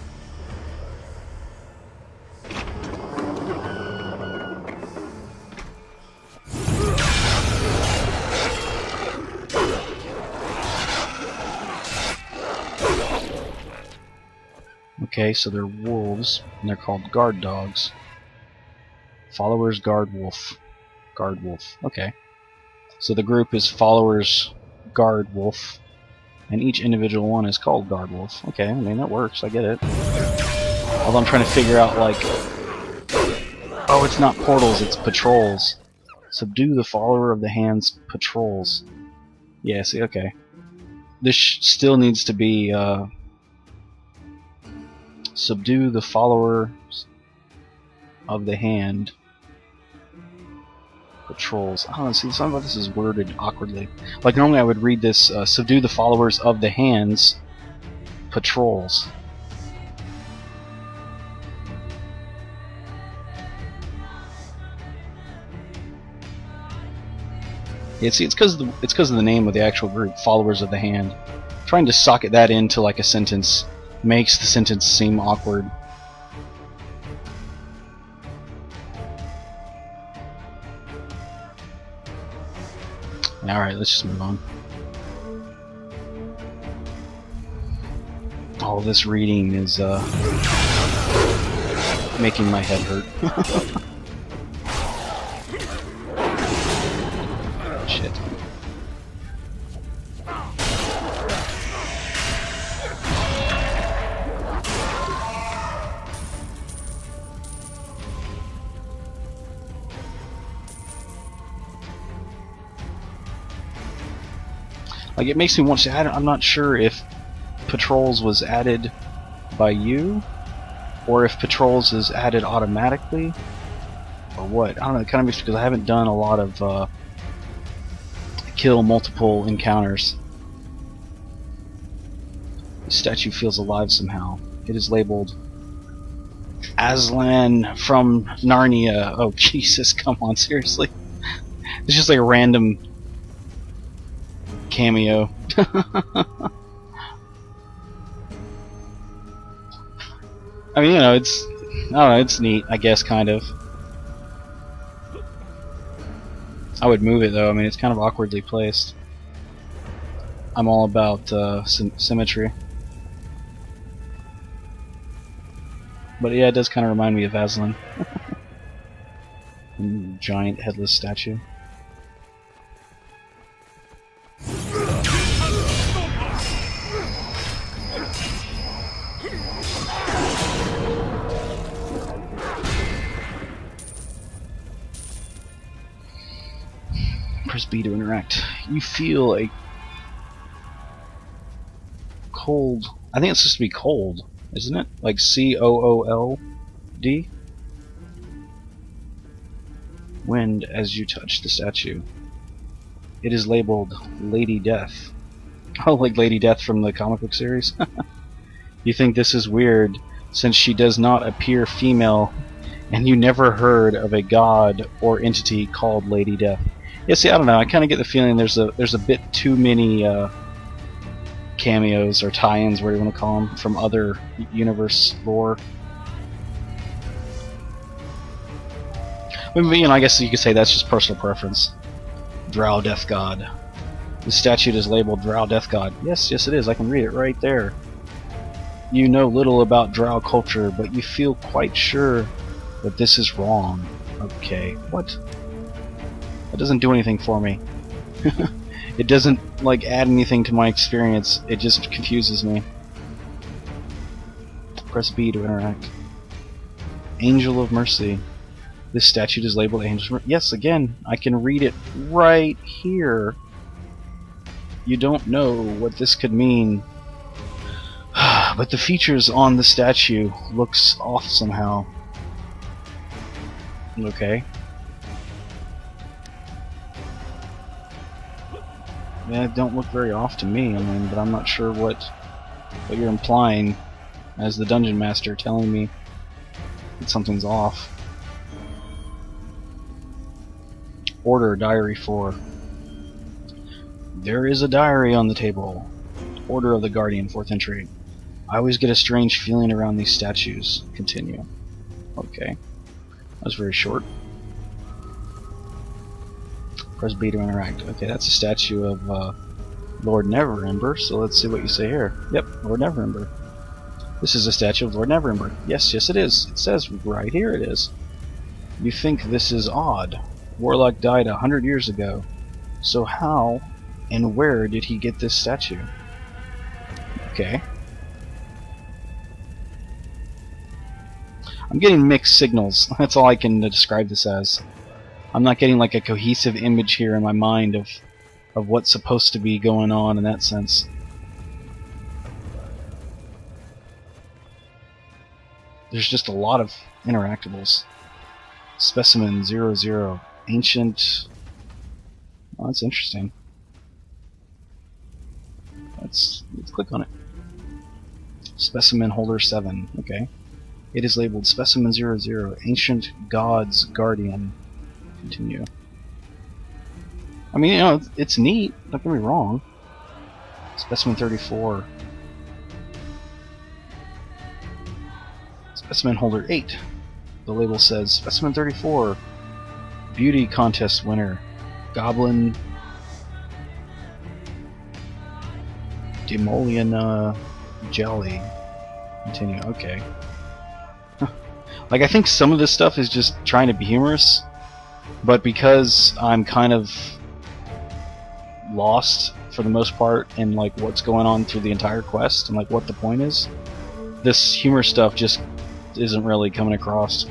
Okay, so they're wolves, and they're called guard dogs. Followers guard wolf. Guard wolf. Okay. So the group is followers guard wolf, and each individual one is called guard wolf. Okay, I mean, that works. I get it. Although I'm trying to figure out, like... Oh, it's not portals, it's patrols. Subdue the follower of the hand's patrols. Yeah, see, okay. This still needs to be... subdue the followers of the hand patrols. I don't know, see, some of this is worded awkwardly. Like, normally I would read this, subdue the followers of the hands patrols. Yeah, see, it's because of the name of the actual group, followers of the hand. Trying to socket that into like a sentence makes the sentence seem awkward. Alright, let's just move on. All this reading is making my head hurt. Shit. Like, it makes me want to... I'm not sure if patrols was added by you, or if patrols is added automatically, or what. I don't know, it kind of makes, because I haven't done a lot of kill multiple encounters. The statue feels alive somehow. It is labeled Aslan from Narnia. Oh, Jesus, come on, seriously. It's just like a random cameo. I mean, it's, I don't know, it's neat, I guess, kind of. I would move it, though. I mean, it's kind of awkwardly placed. I'm all about symmetry. But yeah, it does kind of remind me of Aslan. Giant headless statue. Press B to interact. You feel a cold... I think it's supposed to be cold, isn't it? Like C-O-O-L-D? Wind as you touch the statue. It is labeled Lady Death. Oh, like Lady Death from the comic book series? You think this is weird, since she does not appear female, and you never heard of a god or entity called Lady Death. Yeah, see, I don't know. I kind of get the feeling there's a bit too many cameos or tie-ins, whatever you want to call them, from other universe lore. But, you know, I guess you could say that's just personal preference. Drow Death God. The statue is labeled Drow Death God. Yes, yes, it is. I can read it right there. You know little about Drow culture, but you feel quite sure that this is wrong. Okay, what? That doesn't do anything for me. It doesn't, like, add anything to my experience. It just confuses me. Press B to interact. Angel of Mercy. This statue is labeled Angel of Mercy. Yes, again, I can read it right here. You don't know what this could mean. But the features on the statue looks off somehow. Okay. Yeah, it don't look very off to me, I mean, but I'm not sure what you're implying as the dungeon master telling me that something's off. Order Diary 4. There is a diary on the table. Order of the Guardian, 4th entry. I always get a strange feeling around these statues. Continue. Okay. That was very short. Press B to interact. Okay, that's a statue of Lord Neverember, so let's see what you say here. Yep, Lord Neverember. This is a statue of Lord Neverember. Yes, yes it is. It says right here it is. You think this is odd. Warlock died 100 years ago. So how and where did he get this statue? Okay. I'm getting mixed signals. That's all I can describe this as. I'm not getting like a cohesive image here in my mind of what's supposed to be going on in that sense. There's just a lot of interactables. Specimen 00. Ancient... Oh, that's interesting. Let's click on it. Specimen holder 7. Okay. It is labeled Specimen 00. Ancient God's Guardian. Continue. I mean, you know, it's neat. Don't get me wrong. Specimen 34. Specimen holder 8. The label says Specimen 34. Beauty contest winner. Goblin Demolian Jelly. Continue. Okay. Like, I think some of this stuff is just trying to be humorous, but because I'm kind of lost for the most part in like what's going on through the entire quest and like what the point is, this humor stuff just isn't really coming across.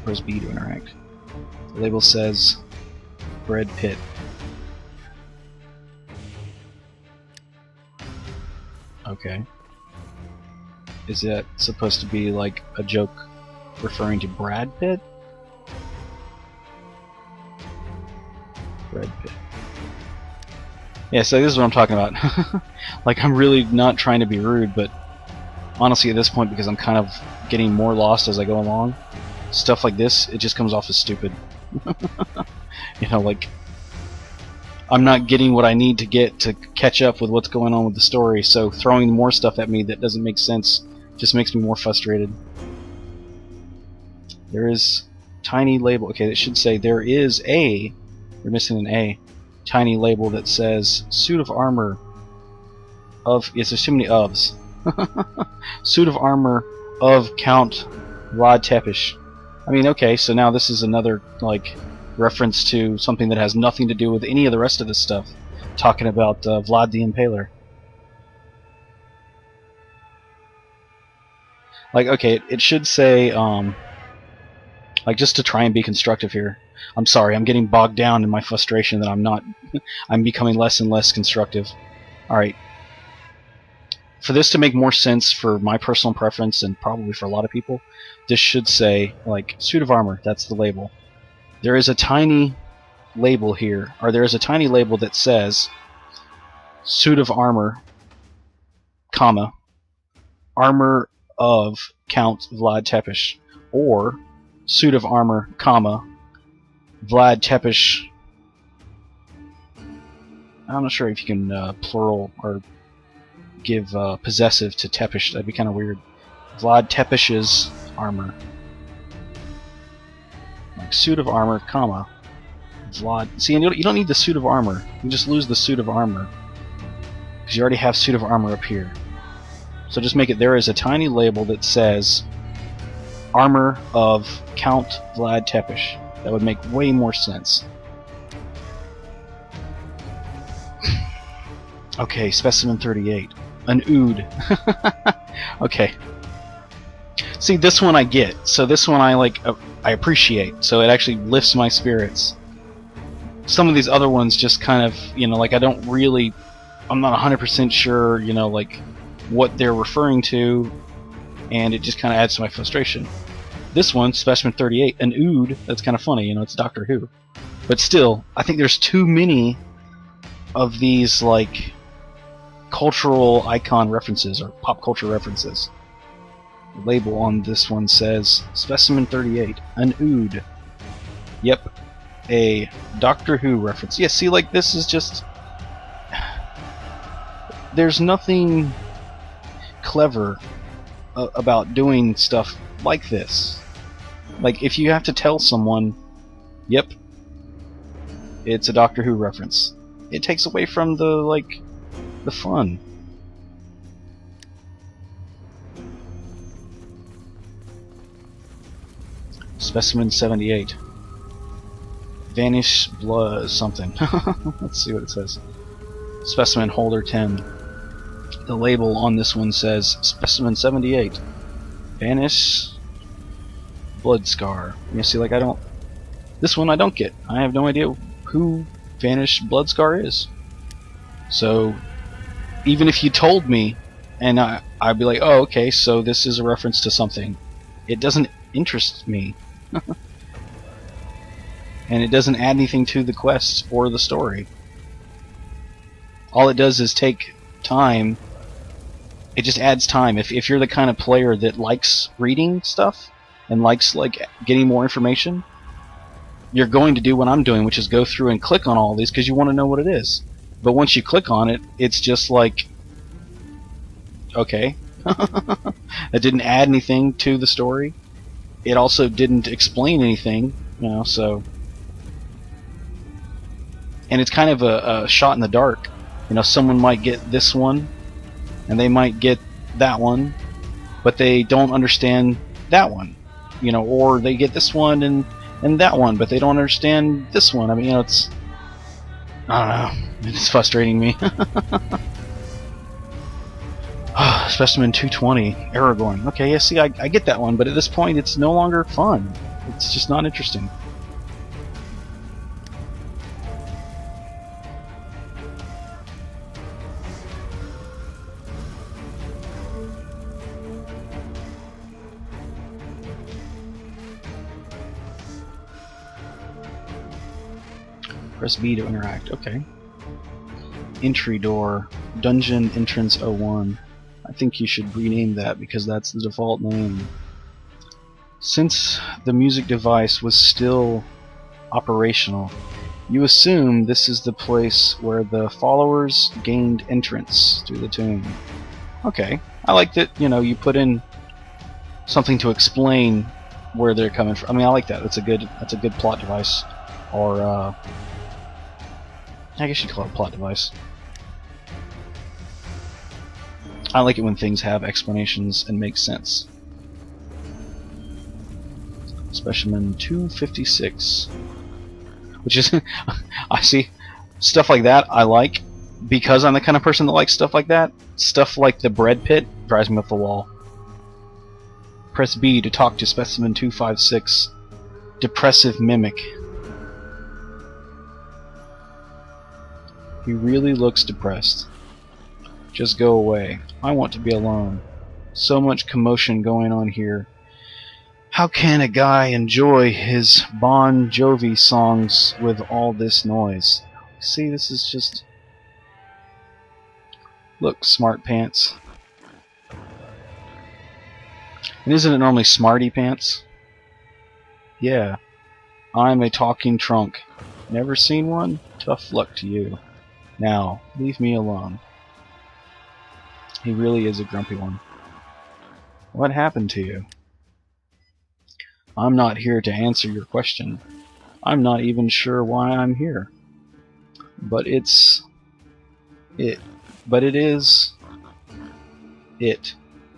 Press B to interact. The label says Bread Pit. Okay. Is that supposed to be like a joke referring to Brad Pitt? Bread Pit. Yeah, so this is what I'm talking about. Like, I'm really not trying to be rude, but honestly at this point, because I'm kind of getting more lost as I go along, stuff like this, it just comes off as stupid. You know, like, I'm not getting what I need to get to catch up with what's going on with the story, so throwing more stuff at me that doesn't make sense just makes me more frustrated. There is tiny label. Okay, it should say there is a... We're missing an A. Tiny label that says suit of armor of... Yes, there's too many ofs. Suit of armor of Count Vlad Tepes. I mean, okay, so now this is another, like, reference to something that has nothing to do with any of the rest of this stuff. Talking about Vlad the Impaler. Like, okay, it should say, like, just to try and be constructive here. I'm sorry, I'm getting bogged down in my frustration that I'm not... I'm becoming less and less constructive. Alright. For this to make more sense for my personal preference, and probably for a lot of people, this should say, like, suit of armor, that's the label. There is a tiny label here, or there is a tiny label that says suit of armor, comma, armor of Count Vlad Tepes, or suit of armor, comma, Vlad Tepes. I'm not sure if you can plural or give possessive to Tepes. That'd be kind of weird. Vlad Tepes's armor. Like suit of armor, comma, Vlad. See, and you don't need the suit of armor. You can just lose the suit of armor because you already have suit of armor up here. So just make it, there is a tiny label that says armor of Count Vlad Tepes. That would make way more sense. Okay, specimen 38. An ood. Okay. See, this one I get. So this one I appreciate. So it actually lifts my spirits. Some of these other ones just kind of, you know, like I'm not 100% sure, you know, like what they're referring to, and it just kind of adds to my frustration. This one, specimen 38, an ood, that's kind of funny, you know, it's Doctor Who. But still, I think there's too many of these, like, cultural icon references or pop culture references. The label on this one says specimen 38, an ood. Yep, a Doctor Who reference. Yeah, see, like, this is just... There's nothing clever about doing stuff like this. Like, if you have to tell someone, yep, it's a Doctor Who reference, it takes away from the, like, the fun. Specimen 78. Vanish blood something. Let's see what it says. Specimen holder 10. The label on this one says specimen 78. Vanish blood scar. You see, like, this one I don't get. I have no idea who Vanish blood scar is. So even if you told me, and I'd be like, oh, okay, so this is a reference to something, it doesn't interest me. And it doesn't add anything to the quest or the story. All it does is take time. It just adds time. If you're the kind of player that likes reading stuff and likes, like, getting more information, you're going to do what I'm doing, which is go through and click on all these because you want to know what it is. But once you click on it, it's just like, okay. It didn't add anything to the story. It also didn't explain anything, you know, so... And it's kind of a shot in the dark. You know, someone might get this one, and they might get that one, but they don't understand that one. You know, or they get this one and that one, but they don't understand this one. I mean, you know, it's... I don't know. It's frustrating me. Specimen 220, Aragorn. Okay, yeah, see, I get that one, but at this point it's no longer fun. It's just not interesting. Press B to interact. Okay. Entry door. Dungeon entrance 01. I think you should rename that because that's the default name. Since the music device was still operational, you assume this is the place where the followers gained entrance to the tomb. Okay. I like that, you know, you put in something to explain where they're coming from. I mean, I like that. That's a good plot device. Or I guess you'd call it a plot device. I like it when things have explanations and make sense. Specimen 256. Which is, I see, stuff like that I like, because I'm the kind of person that likes stuff like that. Stuff like the bread pit drives me up the wall. Press B to talk to Specimen 256. Depressive Mimic. He really looks depressed. Just go away. I want to be alone. So much commotion going on here. How can a guy enjoy his Bon Jovi songs with all this noise? See, this is just... Look, smart pants. And isn't it normally smarty pants? Yeah. I'm a talking trunk. Never seen one? Tough luck to you. Now, leave me alone. He really is a grumpy one. What happened to you? I'm not here to answer your question. I'm not even sure why I'm here. But it is it.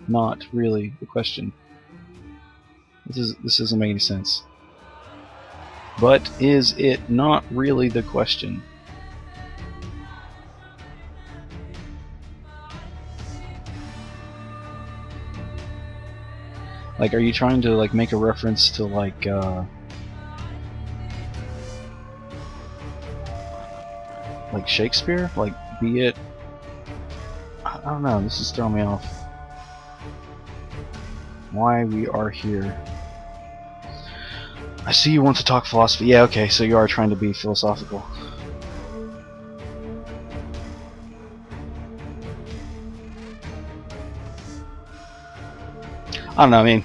Not really the question. This doesn't make any sense. But is it not really the question? Like, are you trying to like make a reference to like Shakespeare? Like, be it? I don't know. This is throwing me off. Why we are here? I see you want to talk philosophy. Yeah, okay. So you are trying to be philosophical. I don't know, I mean,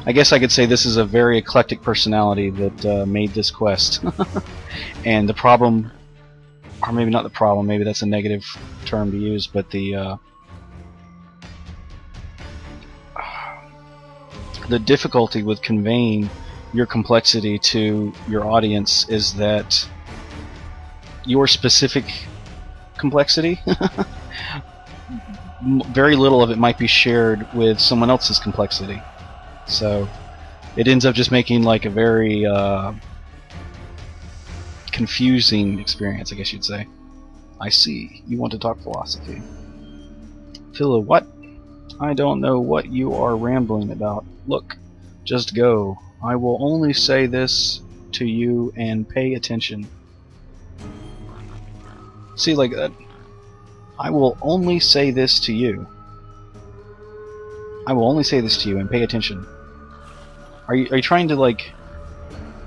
I guess I could say this is a very eclectic personality that made this quest. And the problem, or maybe not the problem, maybe that's a negative term to use, but the difficulty with conveying your complexity to your audience is that your specific complexity, very little of it might be shared with someone else's complexity. So it ends up just making like a very confusing experience, I guess you'd say. I see. You want to talk philosophy. Philo, what? I don't know what you are rambling about. Look, just go. I will only say this to you and pay attention. See, like that. I will only say this to you. I will only say this to you and pay attention. Are you trying to like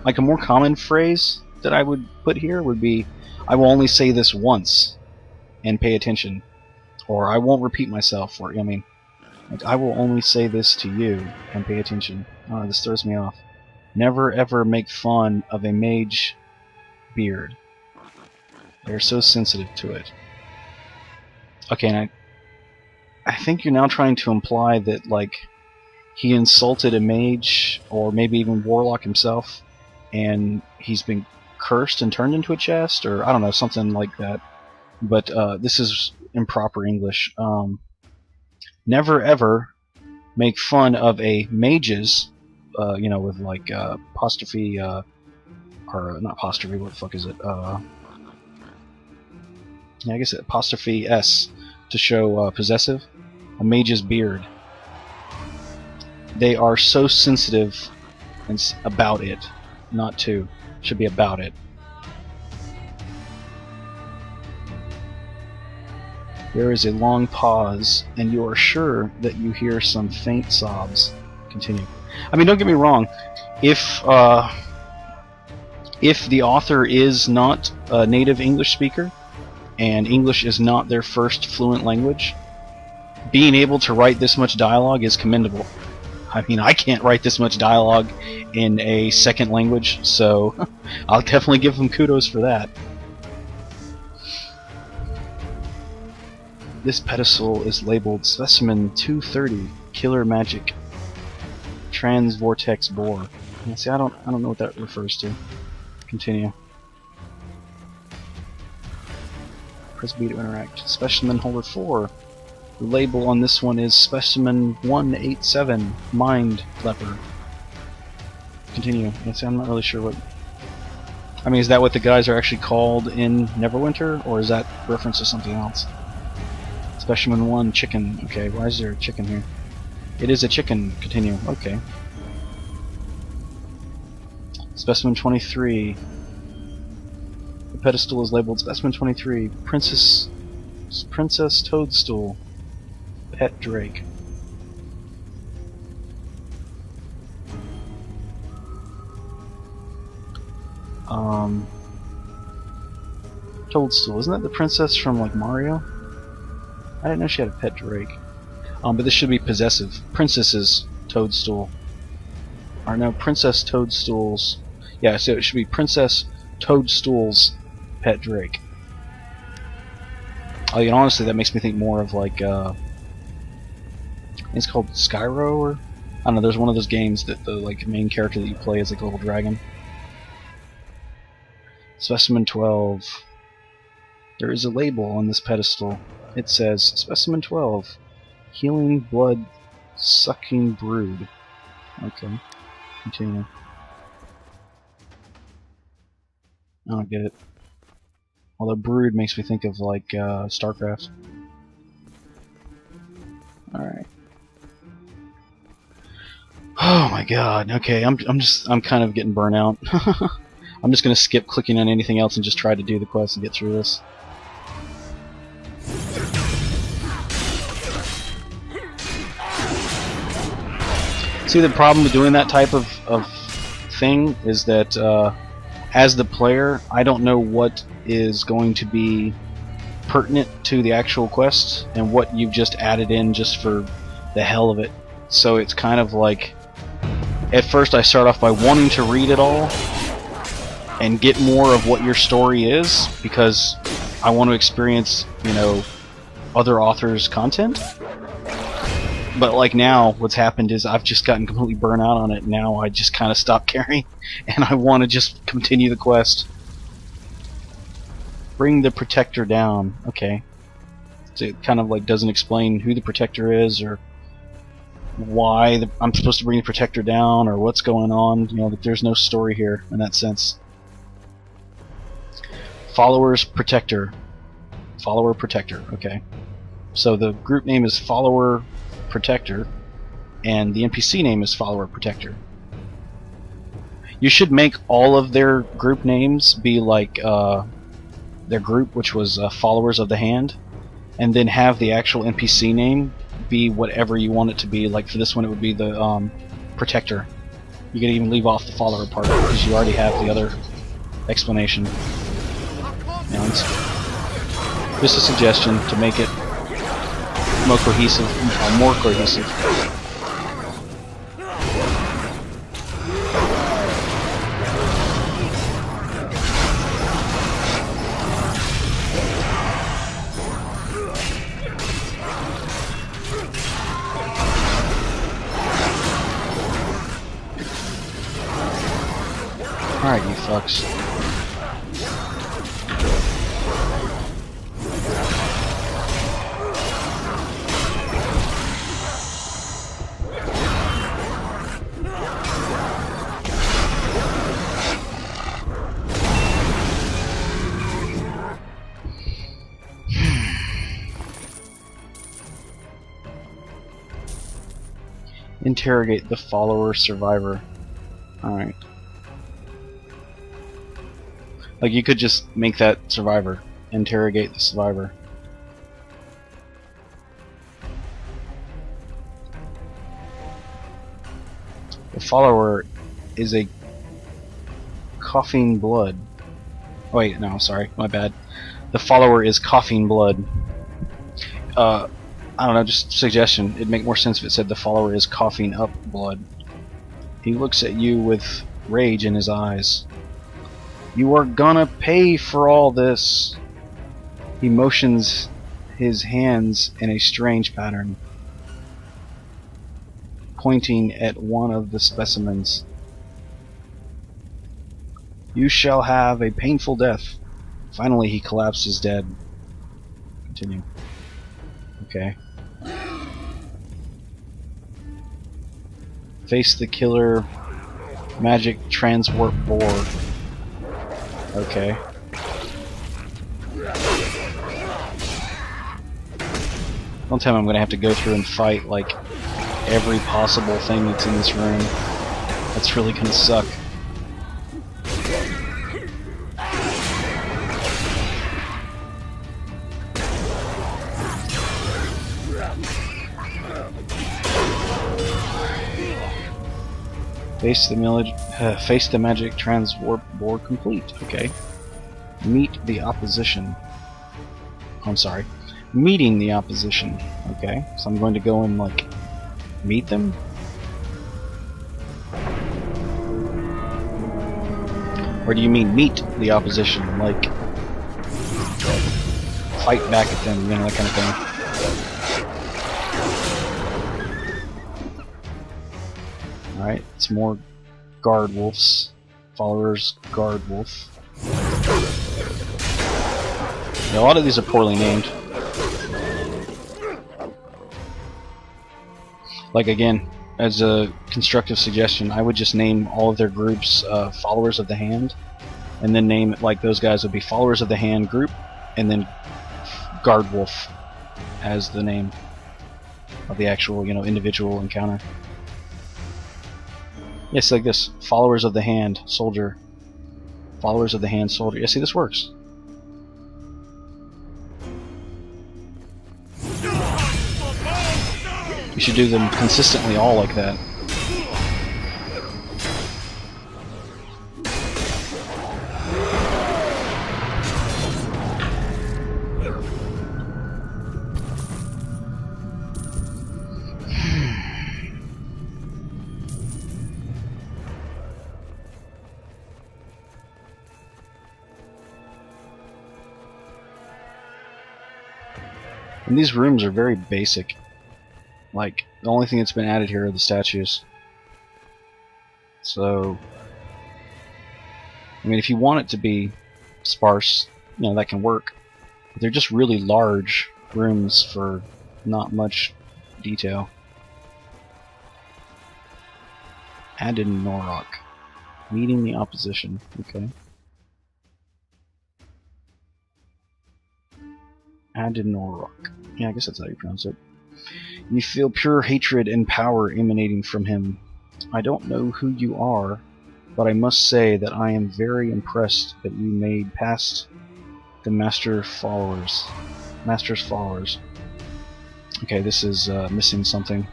a more common phrase that I would put here would be, I will only say this once and pay attention, or I won't repeat myself, or I mean, like, I will only say this to you and pay attention. Oh, this throws me off. Never ever make fun of a mage beard. They're so sensitive to it. Okay, and I think you're now trying to imply that, like, he insulted a mage, or maybe even warlock himself, and he's been cursed and turned into a chest, or I don't know, something like that. But this is improper English. Never ever make fun of a mage's, you know, with like apostrophe, or not apostrophe, what the fuck is it? Yeah, I guess apostrophe S to show possessive. A mage's beard. They are so sensitive and about it, not to. Should be about it. There is a long pause, and you are sure that you hear some faint sobs. Continue. I mean, don't get me wrong. If the author is not a native English speaker, and English is not their first fluent language, being able to write this much dialogue is commendable. I mean, I can't write this much dialogue in a second language, so I'll definitely give them kudos for that. This pedestal is labeled Specimen 230, Killer Magic, Transvortex Boar. Yeah, see, I don't know what that refers to. Continue. Press B to interact. Specimen Holder 4. The label on this one is Specimen 187, Mind Leper. continue. Let's see, I'm not really sure what... I mean, is that what the guys are actually called in Neverwinter, or is that reference to something else? Specimen 1, chicken. Okay, why is there a chicken here? It is a chicken. Continue. Okay. Specimen 23. The pedestal is labeled Specimen 23. Princess Toadstool. Pet Drake. Toadstool. Isn't that the princess from, like, Mario? I didn't know she had a pet Drake. But this should be possessive. Princess's Toadstool. Or no, Princess Toadstool's... Yeah, so it should be Princess Toadstool's pet Drake. Oh, you know, honestly, that makes me think more of, like, it's called Skyro, or... I don't know, there's one of those games that the, like, main character that you play is, like, a little dragon. Specimen 12. There is a label on this pedestal. It says, Specimen 12, Healing Blood Sucking Brood. Okay, continue. I don't get it. Although Brood makes me think of, like, StarCraft. Alright. Oh my god, okay, I'm kind of getting burnt out. I'm just gonna skip clicking on anything else and just try to do the quest and get through this. See, the problem with doing that type of thing is that as the player, I don't know what is going to be pertinent to the actual quest and what you've just added in just for the hell of it. So it's kind of like, at first I start off by wanting to read it all and get more of what your story is, because I want to experience, you know, other authors' content. But like now, what's happened is I've just gotten completely burnt out on it. Now I just kind of stopped caring, and I want to just continue the quest. Bring the Protector down. Okay. So it kind of like doesn't explain who the Protector is, or why I'm supposed to bring the Protector down, or what's going on. You know, that there's no story here in that sense. Followers Protector. Follower Protector. Okay. So the group name is Follower Protector, and the NPC name is Follower Protector. You should make all of their group names be like their group, which was Followers of the Hand, and then have the actual NPC name be whatever you want it to be. Like for this one, it would be the Protector. You could even leave off the Follower part because you already have the other explanation. And just a suggestion to make it more cohesive. Alright, you fucks. Interrogate the follower survivor. Alright. Like, you could just make that survivor. Interrogate the survivor. The follower is a coughing blood. Oh, wait, no, sorry, my bad. The follower is coughing blood. I don't know, just suggestion. It'd make more sense if it said the follower is coughing up blood. He looks at you with rage in his eyes. You are gonna pay for all this. He motions his hands in a strange pattern, pointing at one of the specimens. You shall have a painful death. Finally, he collapses dead. Continue. Okay. Face the killer Magic transwarp boar. Okay. Don't tell me I'm gonna have to go through and fight like every possible thing that's in this room. That's really gonna suck. Face the magic transwarp board complete. Okay. Meet the opposition. I'm sorry. Meeting the opposition. Okay. So I'm going to go and like meet them. Or do you mean meet the opposition? Like fight back at them, you know, that kind of thing. Alright, it's more guard wolves. Followers, guard wolf. Yeah, a lot of these are poorly named. Like, again, as a constructive suggestion, I would just name all of their groups Followers of the Hand, and then name it like those guys would be Followers of the Hand group, and then Guard Wolf as the name of the actual, you know, individual encounter. Yes, like this. Followers of the Hand, soldier. Followers of the Hand, soldier. Yeah, see, this works. You should do them consistently all like that. And these rooms are very basic. Like, the only thing that's been added here are the statues. So, I mean, if you want it to be sparse, you know, that can work. But they're just really large rooms for not much detail. Added Norok. Meeting the opposition. Okay. Added Norok. Yeah, I guess that's how you pronounce it. You feel pure hatred and power emanating from him. I don't know who you are, but I must say that I am very impressed that you made past the Master's followers. Okay, this is missing something.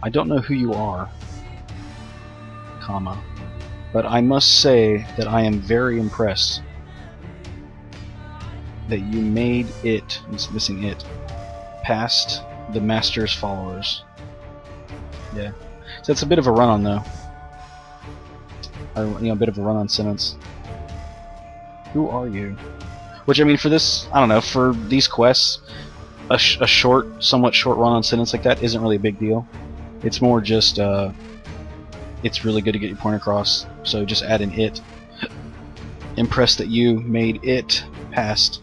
I don't know who you are, comma, but I must say that I am very impressed that you made it, it's missing it, past the Master's followers. Yeah. So it's a bit of a run-on, though. Or, you know, a bit of a run-on sentence. Who are you? Which, I mean, for this, I don't know, for these quests, a short, somewhat short run-on sentence like that isn't really a big deal. It's more just, it's really good to get your point across, so just add an it. Impressed that you made it past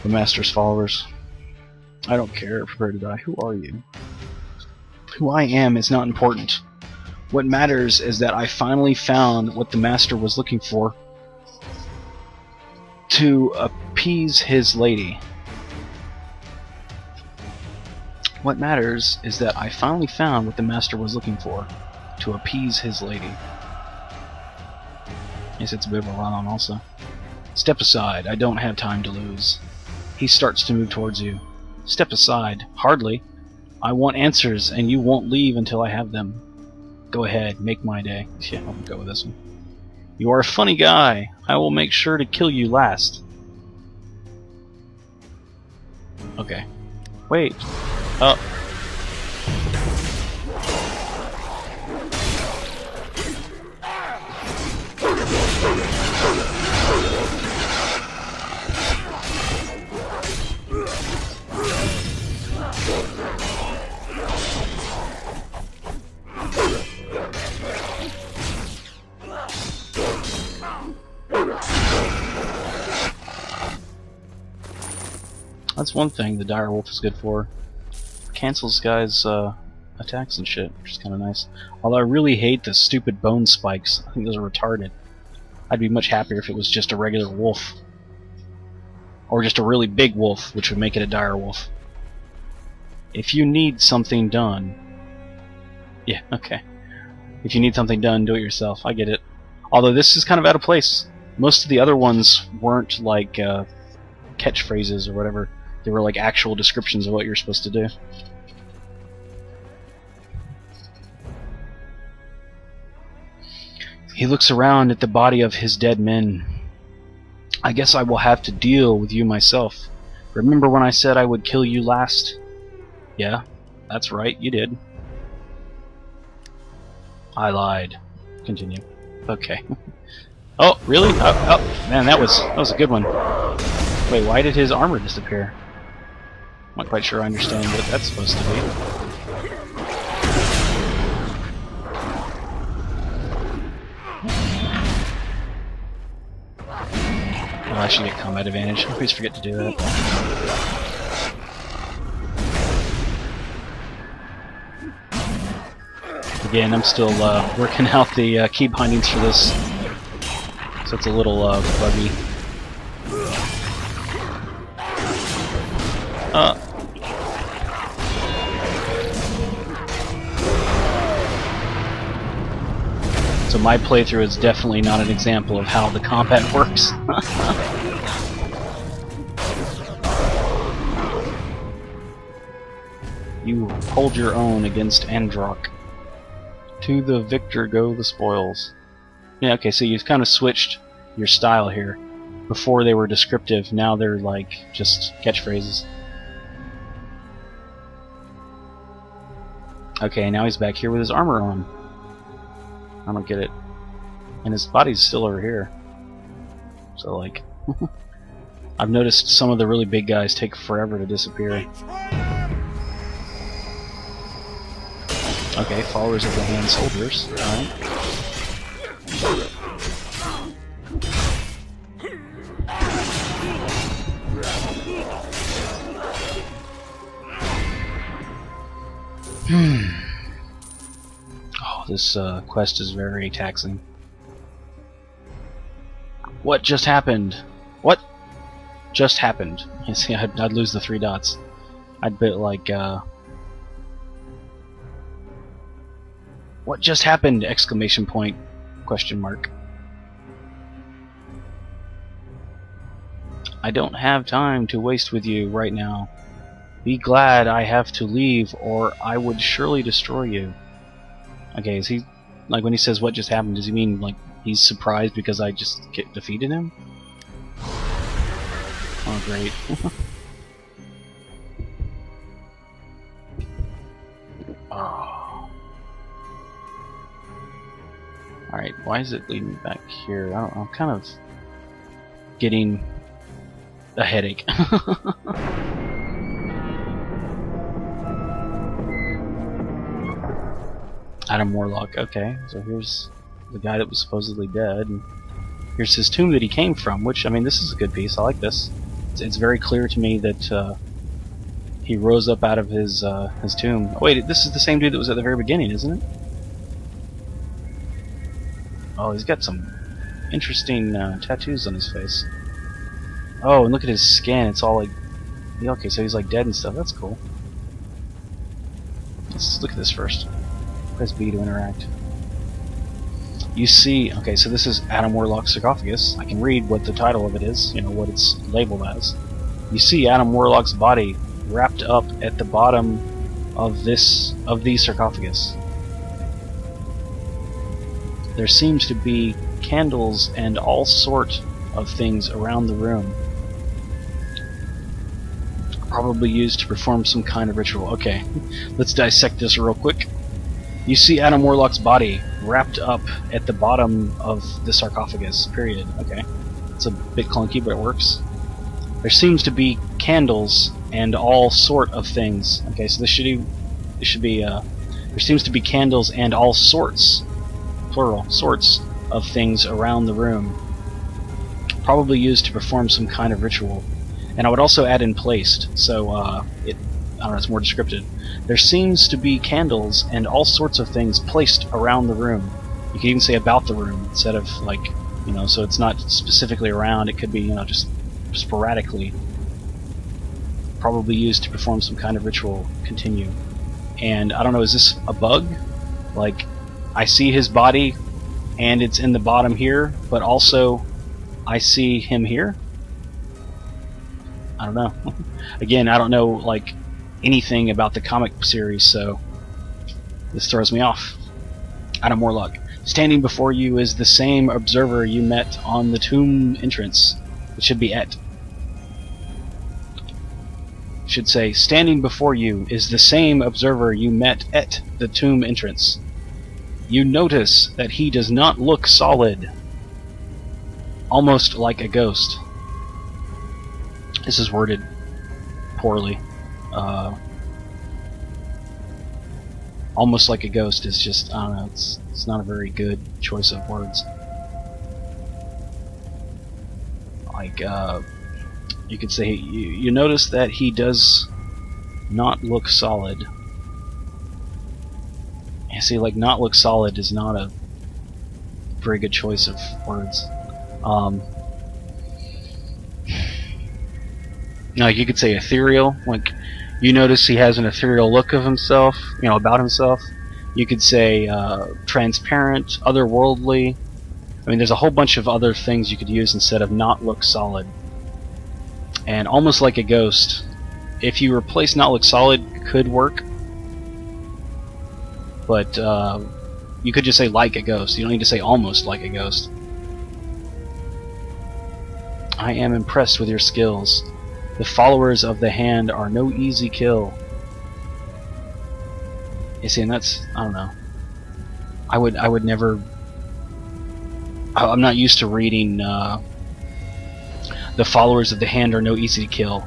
the Master's followers. I don't care, prepare to die. Who are you? Who I am is not important. What matters is that I finally found what the Master was looking for to appease his lady. What matters is that I finally found what the Master was looking for to appease his lady. Yes, it's a bit of a run-on also. Step aside, I don't have time to lose. He starts to move towards you. Step aside. Hardly. I want answers, and you won't leave until I have them. Go ahead, make my day. Yeah, I'll go with this one. You are a funny guy. I will make sure to kill you last. Okay. Wait. Oh. That's one thing the Dire Wolf is good for. Cancels guys' attacks and shit, which is kind of nice. Although I really hate the stupid bone spikes. I think those are retarded. I'd be much happier if it was just a regular wolf. Or just a really big wolf, which would make it a dire wolf. If you need something done... Yeah, okay. If you need something done, do it yourself. I get it. Although this is kind of out of place. Most of the other ones weren't like catchphrases or whatever. They were like actual descriptions of what you're supposed to do. He looks around at the body of his dead men. I guess I will have to deal with you myself. Remember when I said I would kill you last? Yeah, that's right, you did. I lied. Continue. Okay. Oh, really? Oh, man, that was a good one. Wait, why did his armor disappear? I'm not quite sure I understand what that's supposed to be. Oh, I should get combat advantage. I always forget to do that. Again, I'm still working out the key bindings for this, so it's a little buggy. So my playthrough is definitely not an example of how the combat works. You hold your own against Androck. To the victor go the spoils. Yeah, okay, so you've kind of switched your style here. Before they were descriptive, now they're like just catchphrases. Okay, now he's back here with his armor on. I don't get it. And his body's still over here. So, like... I've noticed some of the really big guys take forever to disappear. Okay, followers of the hand soldiers. Alright. Oh, this quest is very taxing. What just happened? What just happened? You see, I'd lose the 3 dots. I'd bet like, what just happened? Exclamation point, question mark. I don't have time to waste with you right now. Be glad I have to leave, or I would surely destroy you. Okay, is he... Like, when he says what just happened, does he mean, like, he's surprised because I just defeated him? Oh, great. Oh. Alright, why is it leading me back here? I don't know, I'm kind of getting a headache. Adam Warlock, okay, so here's the guy that was supposedly dead, and here's his tomb that he came from, which, I mean, this is a good piece, I like this. It's very clear to me that he rose up out of his tomb. Oh, wait, this is the same dude that was at the very beginning, isn't it? Oh, he's got some interesting tattoos on his face. Oh, and look at his skin, it's all like... Yeah, okay, so he's like dead and stuff, that's cool. Let's look at this first. Press B to interact. You see, okay, so this is Adam Warlock's sarcophagus. I can read what the title of it is, you know, what it's labeled as. You see Adam Warlock's body wrapped up at the bottom of the sarcophagus. There seems to be candles and all sort of things around the room. Probably used to perform some kind of ritual. Okay, let's dissect this real quick. You see Adam Warlock's body wrapped up at the bottom of the sarcophagus, period. Okay. It's a bit clunky, but it works. There seems to be candles and all sort of things. Okay, so this should be there seems to be candles and all sorts, plural, sorts of things around the room. Probably used to perform some kind of ritual. And I would also add in placed, so I don't know, it's more descriptive. There seems to be candles and all sorts of things placed around the room. You can even say about the room instead of like, you know, so it's not specifically around. It could be, you know, just sporadically. Probably used to perform some kind of ritual. Continue. And I don't know, is this a bug? Like, I see his body and it's in the bottom here, but also I see him here? I don't know. Again, I don't know like anything about the comic series, so this throws me off. Adam Warlock. Standing before you is the same observer you met on the tomb entrance. It should be et. It should say, standing before you is the same observer you met at the tomb entrance. You notice that he does not look solid. Almost like a ghost. This is worded poorly. Almost like a ghost is just, I don't know, it's not a very good choice of words. Like, you could say, you notice that he does not look solid. You see, like, not look solid is not a very good choice of words. Like, you could say ethereal, like, you notice he has an ethereal look of himself, you know, about himself. You could say transparent, otherworldly. I mean, there's a whole bunch of other things you could use instead of not look solid. And almost like a ghost, if you replace not look solid, could work. But you could just say like a ghost. You don't need to say almost like a ghost. I am impressed with your skills. The followers of the hand are no easy kill. You see, and that's, I don't know. I would never. I'm not used to reading. The followers of the hand are no easy to kill.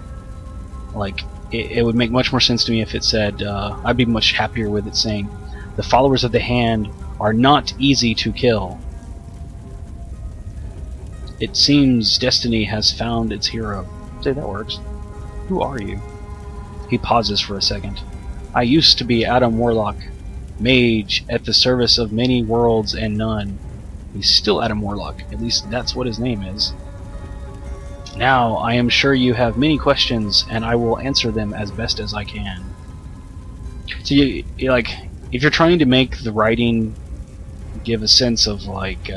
Like, it would make much more sense to me if it said. I'd be much happier with it saying, the followers of the hand are not easy to kill. It seems destiny has found its hero. Say that works. Who are you? He pauses for a second. I used to be Adam Warlock, mage at the service of many worlds and none. He's still Adam Warlock, at least that's what his name is. Now I am sure you have many questions, and I will answer them as best as I can. So you like, if you're trying to make the writing give a sense of like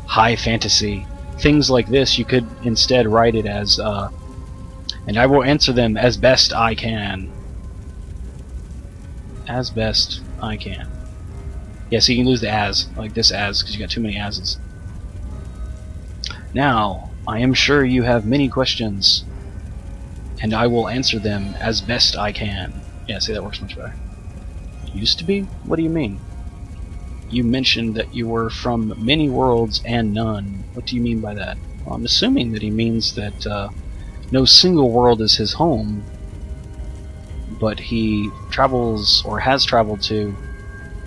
high fantasy, things like this, you could instead write it as, and I will answer them as best I can. As best I can. Yeah, so you can lose the as, like this as, because you got too many as's. Now, I am sure you have many questions, and I will answer them as best I can. Yeah, see, that works much better. Used to be? What do you mean? You mentioned that you were from many worlds and none. What do you mean by that? Well, I'm assuming that he means that no single world is his home, but he travels, or has traveled to,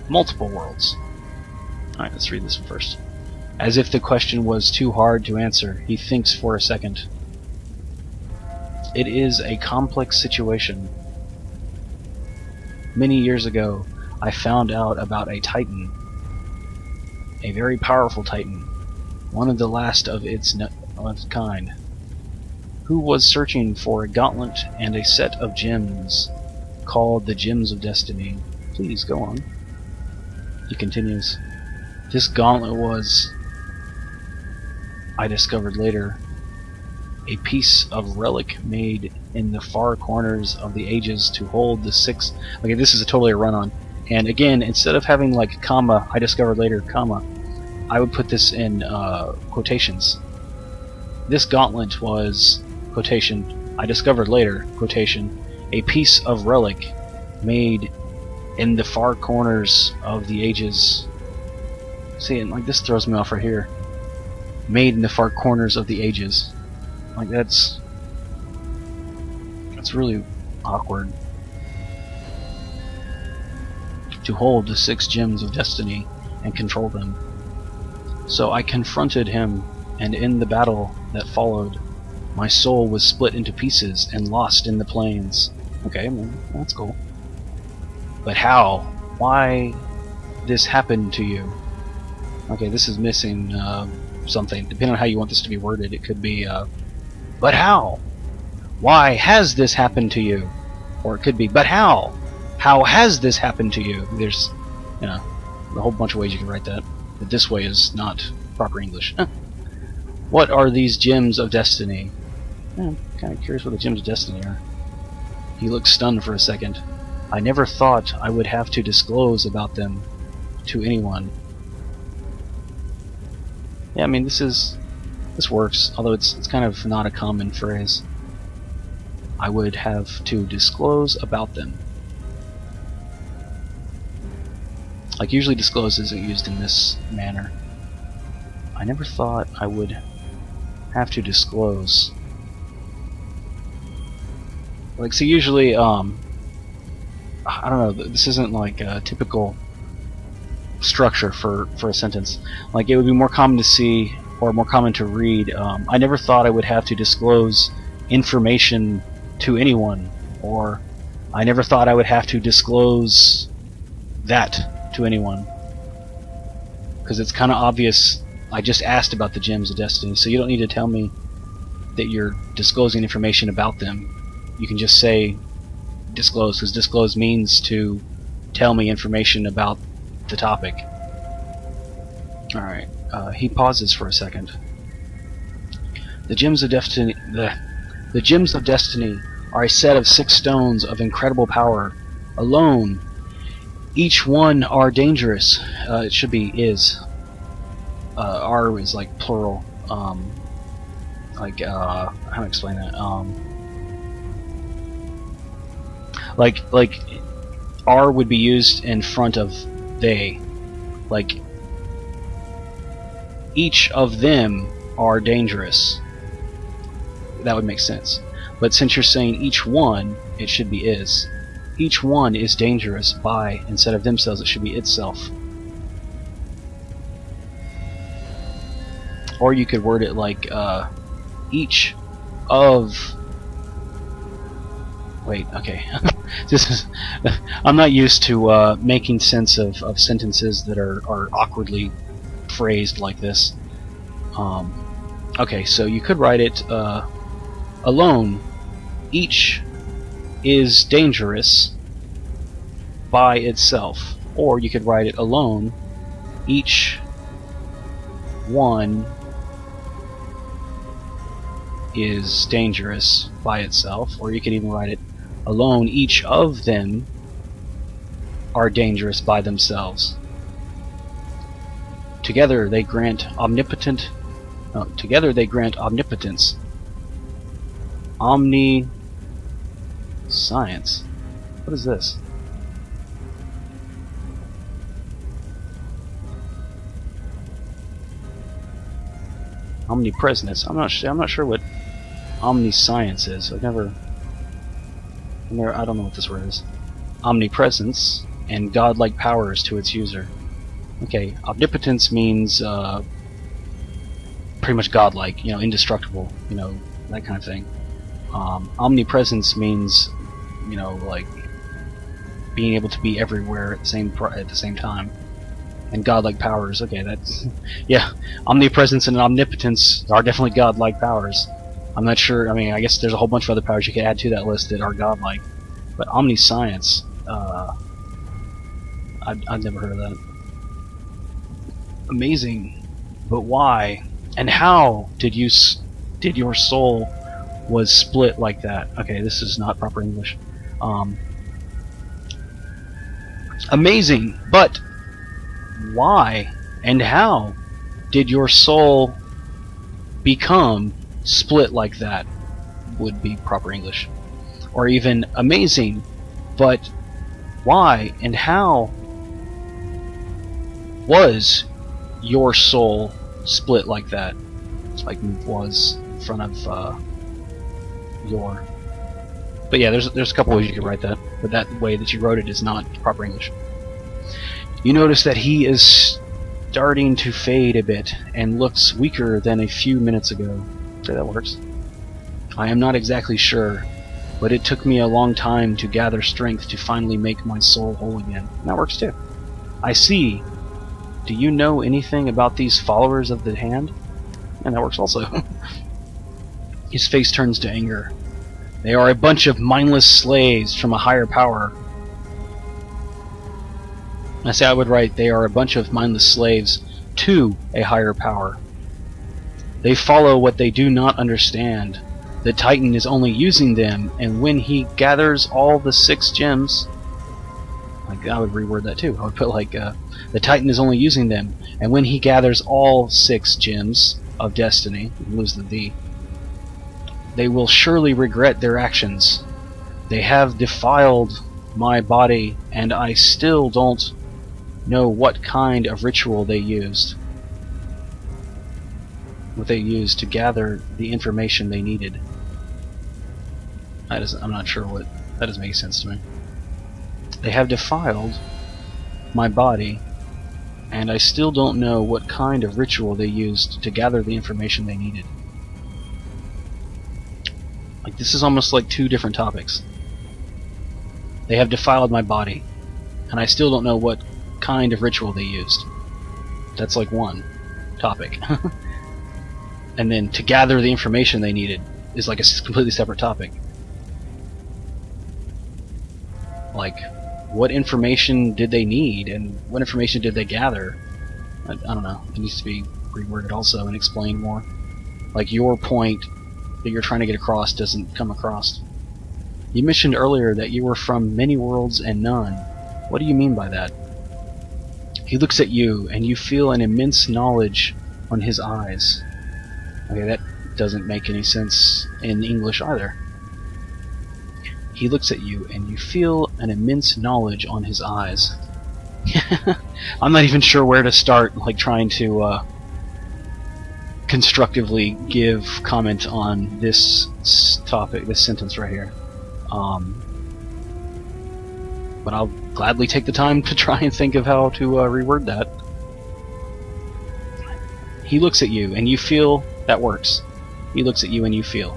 multiple worlds. Alright, let's read this one first. As if the question was too hard to answer, he thinks for a second. It is a complex situation. Many years ago, I found out about a Titan. A very powerful Titan. One of the last of its kind. Who was searching for a gauntlet and a set of gems called the Gems of Destiny. Please, go on. He continues. This gauntlet was, I discovered later, a piece of relic made in the far corners of the ages to hold the six. Okay, this is totally a run-on. And again, instead of having like comma, I discovered later, comma, I would put this in quotations. This gauntlet was, quotation, I discovered later, quotation, a piece of relic made in the far corners of the ages. See, and like this throws me off right here. Made in the far corners of the ages. Like that's really awkward. To hold the 6 gems of destiny and control them. So I confronted him, and in the battle that followed, my soul was split into pieces and lost in the plains. Okay, I mean, that's cool. But how? Why this happened to you? Okay, this is missing something. Depending on how you want this to be worded, it could be, but how? Why has this happened to you? Or it could be, but how? How has this happened to you? There's, you know, a whole bunch of ways you can write that. But this way is not proper English. What are these gems of destiny? I'm kind of curious what the gems of destiny are. He looks stunned for a second. I never thought I would have to disclose about them to anyone. Yeah, I mean, this works, although it's kind of not a common phrase. I would have to disclose about them. Like, usually disclose isn't used in this manner. I never thought I would have to disclose. Like, so usually, I don't know, this isn't like a typical structure for a sentence. Like, it would be more common to see, or more common to read, I never thought I would have to disclose information to anyone, or I never thought I would have to disclose that to anyone. Because it's kind of obvious. I just asked about the gems of destiny, so you don't need to tell me that you're disclosing information about them. You can just say disclose, because disclose means to tell me information about the topic. Alright, he pauses for a second. The gems of destiny the gems of destiny are a set of 6 stones of incredible power. Alone, each one are dangerous. It should be is. R is like plural. How to explain that? Like R would be used in front of they. Like, each of them are dangerous. That would make sense. But since you're saying each one, it should be is. Each one is dangerous by, instead of themselves, it should be itself. Or you could word it like, each of... Wait, okay. This is... I'm not used to making sense of sentences that are awkwardly phrased like this. Okay, so you could write it, alone, each is dangerous by itself. Or you could write it alone, each one is dangerous by itself. Or you could even write it alone, each of them are dangerous by themselves. Together they grant omnipotence. Omniscience. What is this? Omnipresence. I'm not sure what omniscience is. I don't know what this word is. Omnipresence and godlike powers to its user. Okay, omnipotence means pretty much godlike, you know, indestructible, you know, that kind of thing. Omnipresence means, you know, like being able to be everywhere at the same time. And godlike powers, okay, that's yeah. Omnipresence and omnipotence are definitely godlike powers. I'm not sure. I mean, I guess there's a whole bunch of other powers you could add to that list that are godlike, but omniscience, I've never heard of that. Amazing, but why and how did your soul was split like that? Okay, this is not proper English. Amazing, but why and how did your soul become split like that? Would be proper English. Or even amazing, but why and how was your soul split like that? It's like was in front of your. But yeah, there's a couple ways you could write that, but that way that you wrote it is not proper English. You notice that he is starting to fade a bit and looks weaker than a few minutes ago. So that works. I am not exactly sure. but it took me a long time to gather strength to finally make my soul whole again. And that works too. I see. Do you know anything about these followers of the hand? And that works also. His face turns to anger. They are a bunch of mindless slaves from a higher power. I say I would write, they are a bunch of mindless slaves to a higher power. They follow what they do not understand. The Titan is only using them, and when he gathers all the 6 gems... Like, I would reword that too. I would put like, the Titan is only using them, and when he gathers all 6 gems of destiny, lose the D, they will surely regret their actions. They have defiled my body, and I still don't know what kind of ritual they used. What they used to gather the information they needed. I'm not sure what... That doesn't make sense to me. They have defiled my body, and I still don't know what kind of ritual they used to gather the information they needed. Like, this is almost like 2 different topics. They have defiled my body, and I still don't know what kind of ritual they used. That's like 1 topic. And then to gather the information they needed is like a completely separate topic. Like, what information did they need, and what information did they gather? I don't know. It needs to be reworded also and explained more. Like, your point that you're trying to get across doesn't come across. You mentioned earlier that you were from many worlds and none. What do you mean by that? He looks at you, and you feel an immense knowledge on his eyes. Okay, that doesn't make any sense in English either. He looks at you, and you feel an immense knowledge on his eyes. I'm not even sure where to start, like, trying to constructively give comment on this topic, this sentence right here. But I'll gladly take the time to try and think of how to reword that. He looks at you, and you feel... That works. He looks at you, and you feel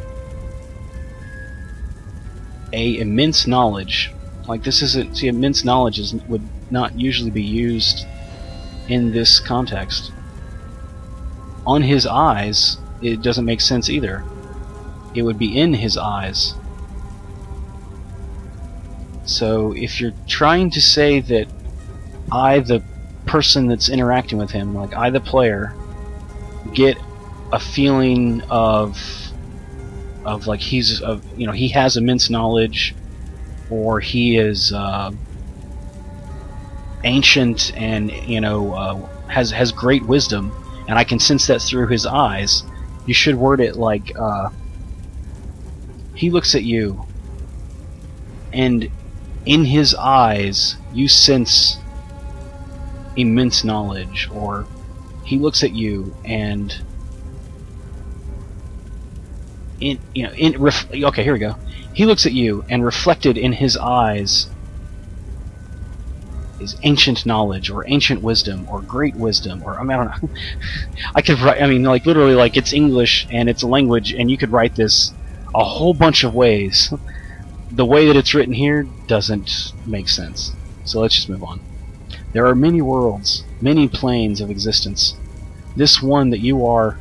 a immense knowledge. Like, this isn't... See, immense knowledge would not usually be used in this context. On his eyes, it doesn't make sense either. It would be in his eyes. So if you're trying to say that I, the person that's interacting with him, like I, the player, get a feeling of like he's you know, he has immense knowledge, or he is ancient and, you know, has great wisdom, and I can sense that through his eyes, you should word it like he looks at you, and in his eyes you sense immense knowledge. Or he looks at you, and okay, here we go. He looks at you, and reflected in his eyes is ancient knowledge, or ancient wisdom, or great wisdom, or I don't know. I could write. I mean, like, literally, like, it's English and it's a language, and you could write this a whole bunch of ways. The way that it's written here doesn't make sense. So let's just move on. There are many worlds, many planes of existence. This one that you are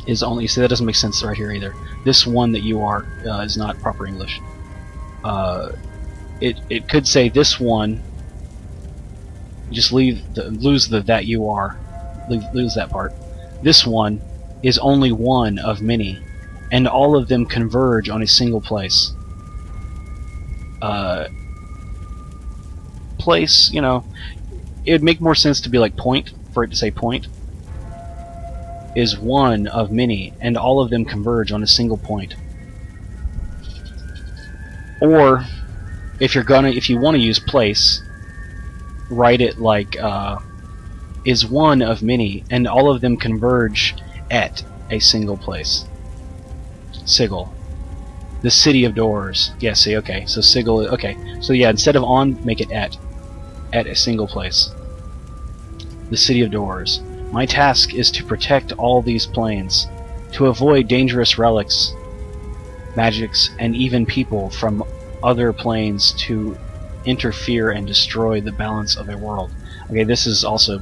is only... See, that doesn't make sense right here either. This one that you are is not proper English. It could say this one. Just lose the that you are. Lose that part. This one is only one of many, and all of them converge on a single place. Place, you know, it would make more sense to be like point, for it to say point. Is one of many, and all of them converge on a single point. Or, if you want to use place, write it like is one of many, and all of them converge at a single place. Sigil. The city of doors. Yeah, see, okay. So Sigil, okay. So yeah, instead of on, make it at a single place. The city of doors. My task is to protect all these planes, to avoid dangerous relics. magics, and even people from other planes to interfere and destroy the balance of a world. Okay, this is also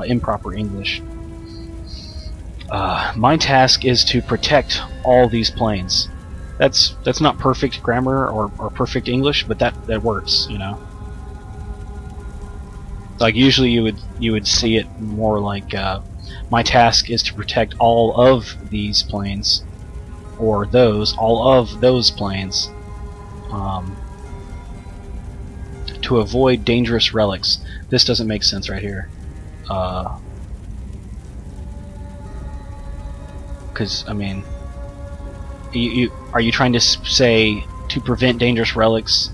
improper English. My task is to protect all these planes. That's not perfect grammar or perfect English, but that works, you know. Like usually you would see it more like my task is to protect all of these planes, or all of those planes, to avoid dangerous relics. This doesn't make sense right here, because I mean, are you trying to say to prevent dangerous relics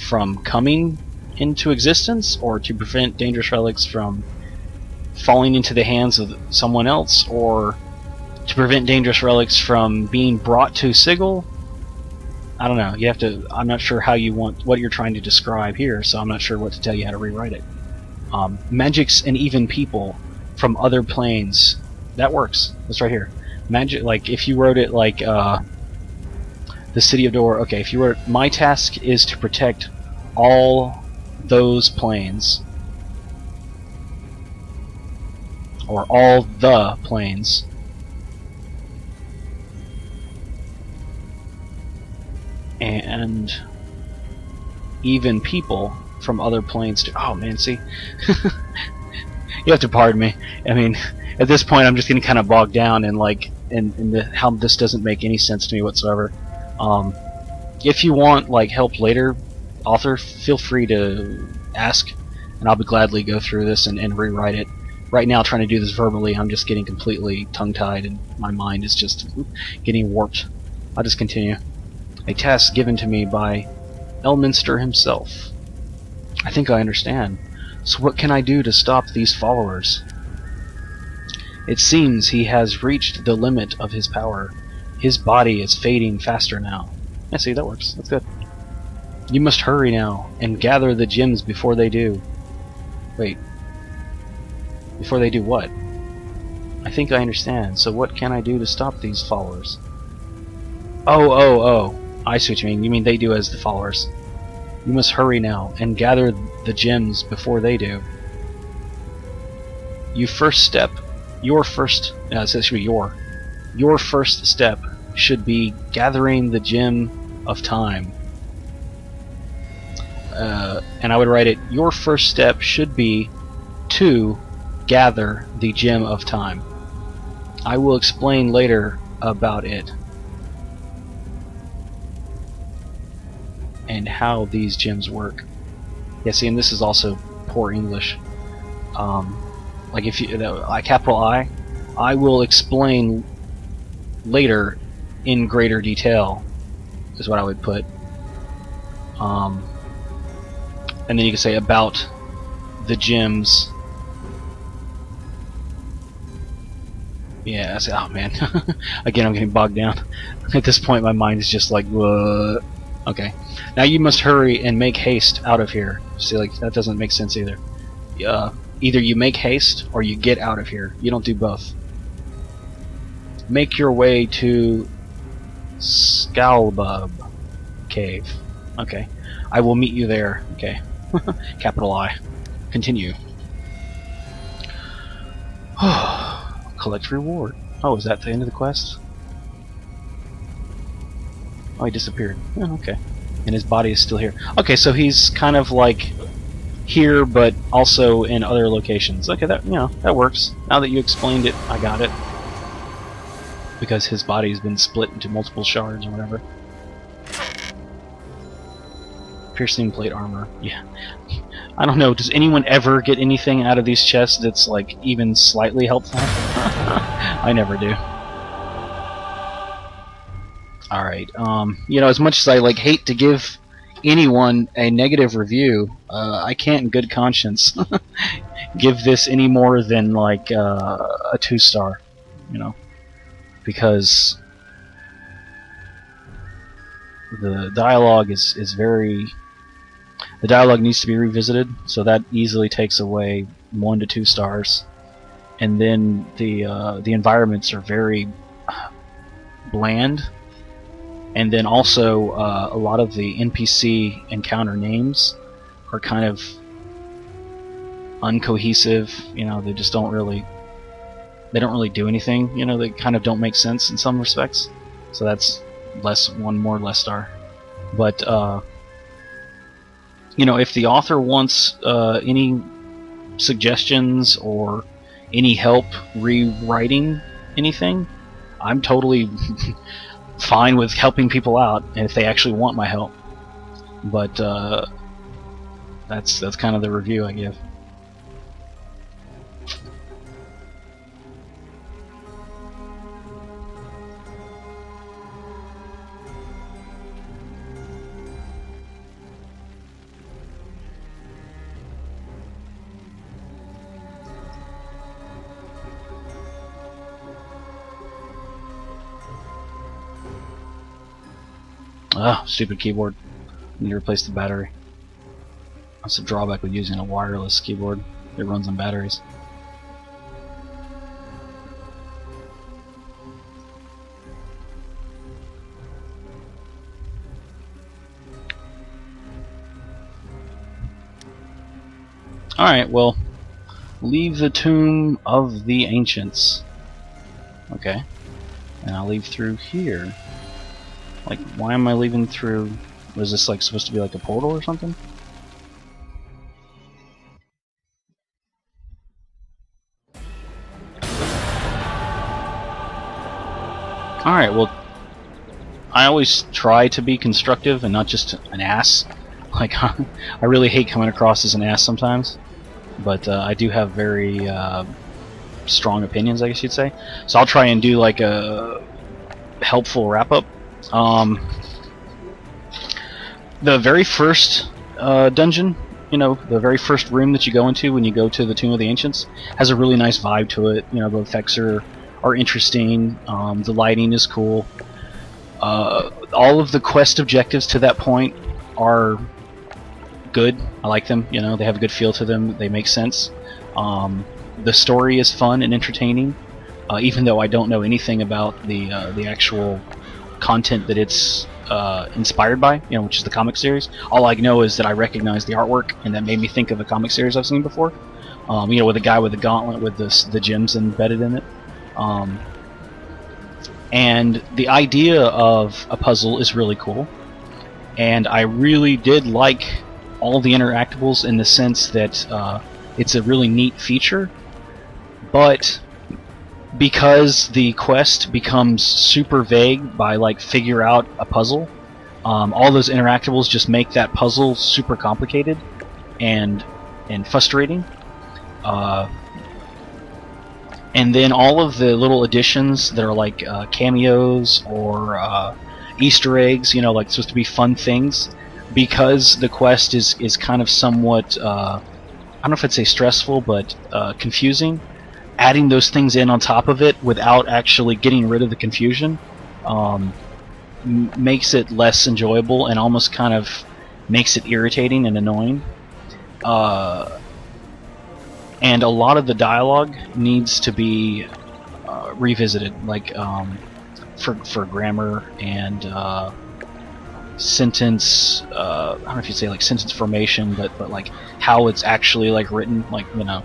from coming into existence, or to prevent dangerous relics from falling into the hands of someone else, or to prevent dangerous relics from being brought to Sigil? I don't know. You have to. I'm not sure how you want what you're trying to describe here, so I'm not sure what to tell you how to rewrite it. Magics and even people from other planes. That works. That's right here. Magic. Like if you wrote it like the City of Door. Okay, if you wrote, my task is to protect all those planes, or all the planes, and even people from other planes to... Oh man, see? You have to pardon me. I mean, at this point I'm just getting kind of bogged down in like how this doesn't make any sense to me whatsoever. If you want like help later, author, feel free to ask, and I'll be gladly go through this and rewrite it. Right now, trying to do this verbally, I'm just getting completely tongue-tied, and my mind is just getting warped. I'll just continue. A task given to me by Elminster himself. I think I understand. So what can I do to stop these followers? It seems he has reached the limit of his power. His body is fading faster now. Yeah, see, that works. That's good. You must hurry now, and gather the gems before they do. Wait. Before they do what? I think I understand. So what can I do to stop these followers? Oh. I see what you mean. You mean they do as the followers. You must hurry now, and gather the gems before they do. Your first step should be gathering the gem of time. And I would write it, your first step should be to gather the gem of time. I will explain later about it and how these gems work. Yeah, see, and this is also poor English. Like if you, capital I will explain later in greater detail is what I would put. And then you can say about the gems. Yeah, I say, oh man. Again, I'm getting bogged down. At this point, my mind is just like, what? Okay. Now you must hurry and make haste out of here. See, like, that doesn't make sense either. Either you make haste or you get out of here. You don't do both. Make your way to Scalbub Cave. Okay. I will meet you there. Okay. Capital I. Continue. Collect reward. Oh, is that the end of the quest? Oh, he disappeared. Oh, okay. And his body is still here. Okay, so he's kind of like here, but also in other locations. Okay, that that works. Now that you explained it, I got it. Because his body's been split into multiple shards or whatever. Piercing plate armor. Yeah. I don't know, does anyone ever get anything out of these chests that's like even slightly helpful? I never do. Alright, as much as I like hate to give anyone a negative review, I can't in good conscience give this any more than like a 2-star, because the dialogue is very... The dialogue needs to be revisited, so that easily takes away 1 to 2 stars. And then the environments are very bland, And then also a lot of the NPC encounter names are kind of uncohesive. You know, they just don't really do anything. You know, they kind of don't make sense in some respects. So that's one more less star. But you know, if the author wants any suggestions or any help rewriting anything, I'm totally fine with helping people out if they actually want my help. But that's kind of the review I give. Ah, stupid keyboard. Need to replace the battery. That's the drawback with using a wireless keyboard. It runs on batteries. Alright, well, leave the Tomb of the Ancients. Okay. And I'll leave through here. Like, why am I leaving through... Was this like supposed to be like a portal or something? Alright, well, I always try to be constructive and not just an ass. Like, I really hate coming across as an ass sometimes. But I do have very strong opinions, I guess you'd say. So I'll try and do like a helpful wrap-up. The very first dungeon, you know, the very first room that you go into when you go to the Tomb of the Ancients, has a really nice vibe to it. You know, the effects are interesting. The lighting is cool. All of the quest objectives to that point are good. I like them. You know, they have a good feel to them. They make sense. The story is fun and entertaining, even though I don't know anything about the actual content that it's inspired by, you know, which is the comic series. All I know is that I recognize the artwork, and that made me think of a comic series I've seen before. You know, with the guy with the gauntlet with the gems embedded in it. And the idea of a puzzle is really cool, and I really did like all the interactables in the sense that it's a really neat feature, but because the quest becomes super vague by like figure out a puzzle, all those interactables just make that puzzle super complicated and frustrating. And then all of the little additions that are like cameos or Easter eggs, you know, like supposed to be fun things, because the quest is kind of somewhat, I don't know if I'd say stressful, but confusing. Adding those things in on top of it without actually getting rid of the confusion makes it less enjoyable and almost kind of makes it irritating and annoying. And a lot of the dialogue needs to be revisited, like for grammar and sentence. I don't know if you'd say like sentence formation, but like how it's actually like written, like, you know,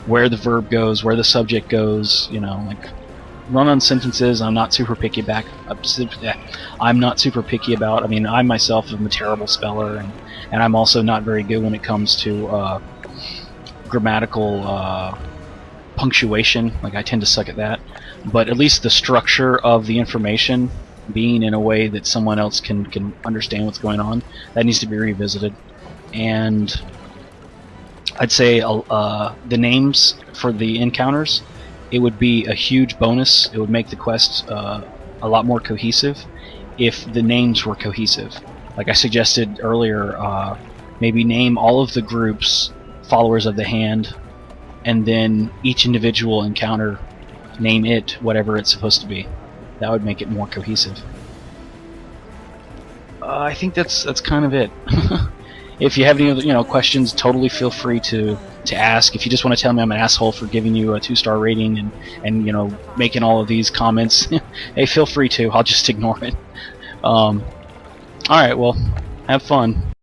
where the verb goes, where the subject goes, you know, like run-on sentences. I'm not super picky about. I mean, I myself am a terrible speller, and I'm also not very good when it comes to grammatical punctuation. Like, I tend to suck at that. But at least the structure of the information being in a way that someone else can understand what's going on, that needs to be revisited. And I'd say the names for the encounters, it would be a huge bonus. It would make the quest a lot more cohesive if the names were cohesive. Like I suggested earlier, maybe name all of the groups Followers of the Hand, and then each individual encounter, name it whatever it's supposed to be. That would make it more cohesive. I think that's kind of it. If you have any other, you know, questions, totally feel free to ask. If you just want to tell me I'm an asshole for giving you a 2-star rating and you know, making all of these comments, hey, feel free to. I'll just ignore it. Alright, well, have fun.